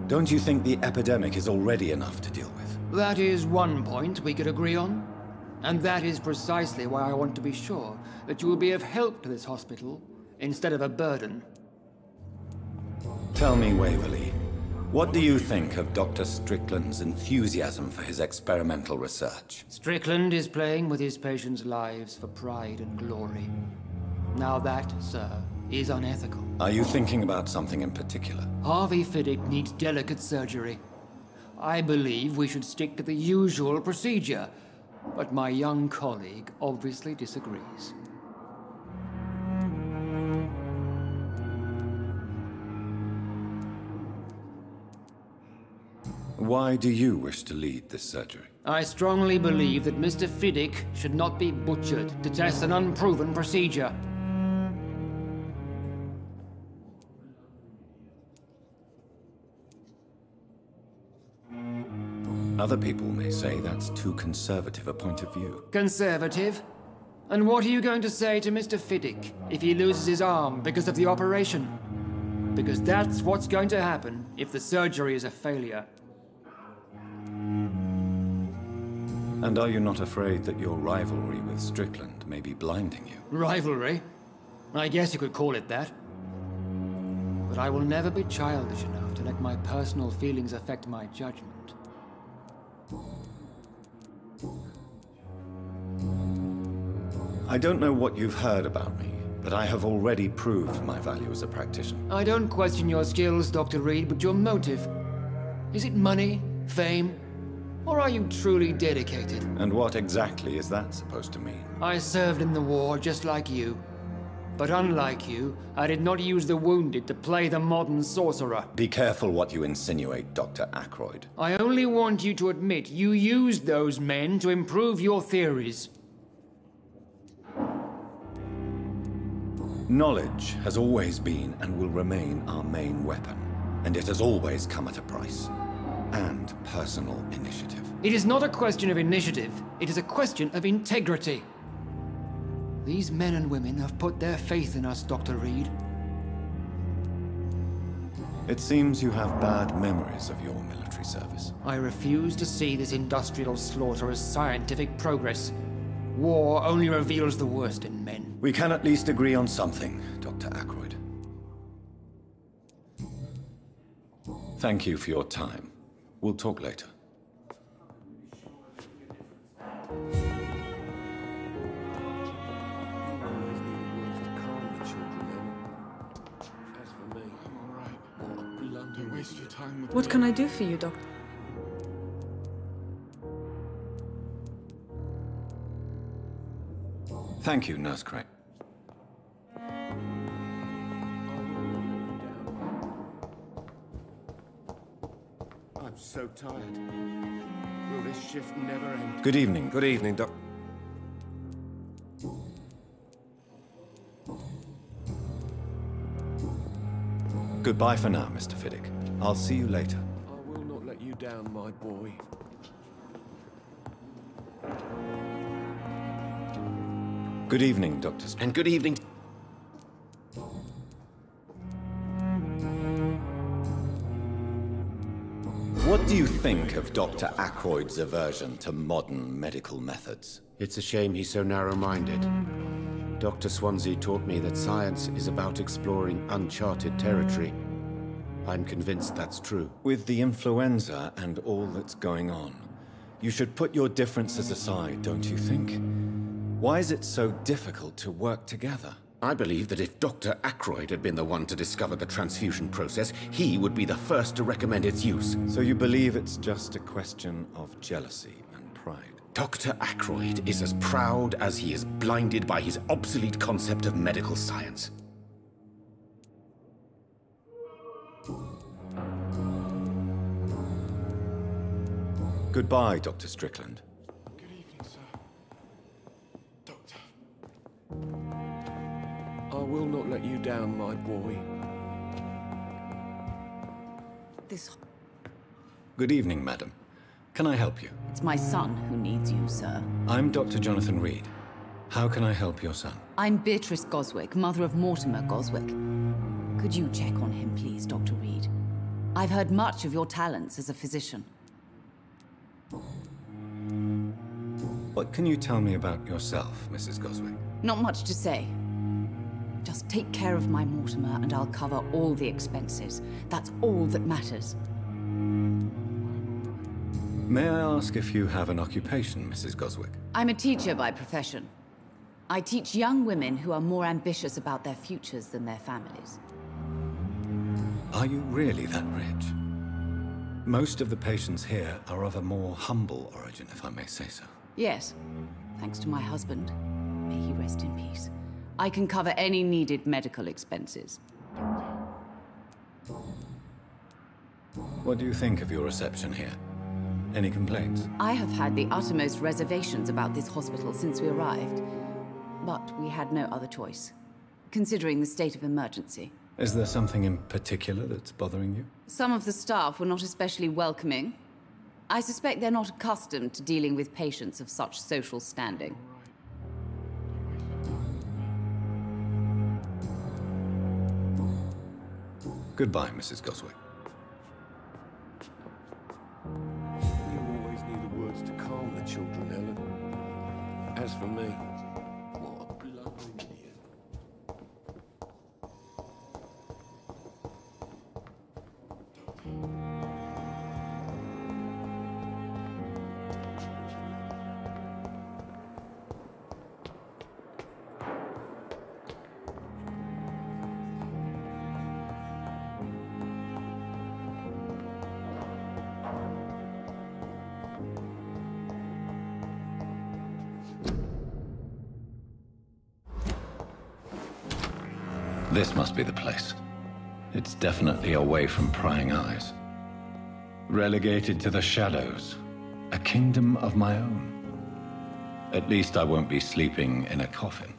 Don't you think the epidemic is already enough to deal with? That is one point we could agree on. And that is precisely why I want to be sure that you will be of help to this hospital instead of a burden. Tell me, Waverly, what do you think of Dr. Strickland's enthusiasm for his experimental research? Strickland is playing with his patients' lives for pride and glory. Now that, sir, is unethical. Are you thinking about something in particular? Harvey Fiddick needs delicate surgery. I believe we should stick to the usual procedure, but my young colleague obviously disagrees. Why do you wish to lead this surgery? I strongly believe that Mr. Fiddick should not be butchered to test an unproven procedure. Other people may say that's too conservative a point of view. Conservative? And what are you going to say to Mr. Fiddick if he loses his arm because of the operation? Because that's what's going to happen if the surgery is a failure. And are you not afraid that your rivalry with Strickland may be blinding you? Rivalry? I guess you could call it that. But I will never be childish enough to let my personal feelings affect my judgment. I don't know what you've heard about me, but I have already proved my value as a practitioner. I don't question your skills, Dr. Reed, but your motive. Is it money, fame, or are you truly dedicated? And what exactly is that supposed to mean? I served in the war just like you. But unlike you, I did not use the wounded to play the modern sorcerer. Be careful what you insinuate, Dr. Ackroyd. I only want you to admit you used those men to improve your theories. Knowledge has always been and will remain our main weapon, and it has always come at a price. And personal initiative. It is not a question of initiative, it is a question of integrity. These men and women have put their faith in us, Dr. Reed. It seems you have bad memories of your military service. I refuse to see this industrial slaughter as scientific progress. War only reveals the worst in men. We can at least agree on something, Dr. Ackroyd. Thank you for your time. We'll talk later. What can I do for you, Doctor? Thank you, Nurse Crane. I'm so tired. Will this shift never end? Good evening. Good evening, Doc. Goodbye for now, Mr. Fiddick. I'll see you later. I will not let you down, my boy. Good evening, Dr. And good evening. What do you think of Dr. Ackroyd's aversion to modern medical methods? It's a shame he's so narrow-minded. Dr. Swansea taught me that science is about exploring uncharted territory. I'm convinced that's true. With the influenza and all that's going on, you should put your differences aside, don't you think? Why is it so difficult to work together? I believe that if Dr. Ackroyd had been the one to discover the transfusion process, he would be the first to recommend its use. So you believe it's just a question of jealousy and pride? Dr. Ackroyd is as proud as he is blinded by his obsolete concept of medical science. Goodbye, Dr. Strickland. Good evening, sir. Doctor. I will not let you down, my boy. Good evening, madam. Can I help you? It's my son who needs you, sir. I'm Dr. Jonathan Reed. How can I help your son? I'm Beatrice Goswick, mother of Mortimer Goswick. Could you check on him, please, Dr. Reed? I've heard much of your talents as a physician. What can you tell me about yourself, Mrs. Goswick? Not much to say. Just take care of my Mortimer and I'll cover all the expenses. That's all that matters. May I ask if you have an occupation, Mrs. Goswick? I'm a teacher by profession. I teach young women who are more ambitious about their futures than their families. Are you really that rich? Most of the patients here are of a more humble origin, if I may say so. Yes, thanks to my husband. May he rest in peace. I can cover any needed medical expenses. What do you think of your reception here? Any complaints? I have had the uttermost reservations about this hospital since we arrived. But we had no other choice, considering the state of emergency. Is there something in particular that's bothering you? Some of the staff were not especially welcoming. I suspect they're not accustomed to dealing with patients of such social standing. Goodbye, Mrs. Goswick. You always knew the words to calm the children, Helen. As for me, what a blubbering idiot. This must be the place. It's definitely away from prying eyes. Relegated to the shadows. A kingdom of my own. At least I won't be sleeping in a coffin.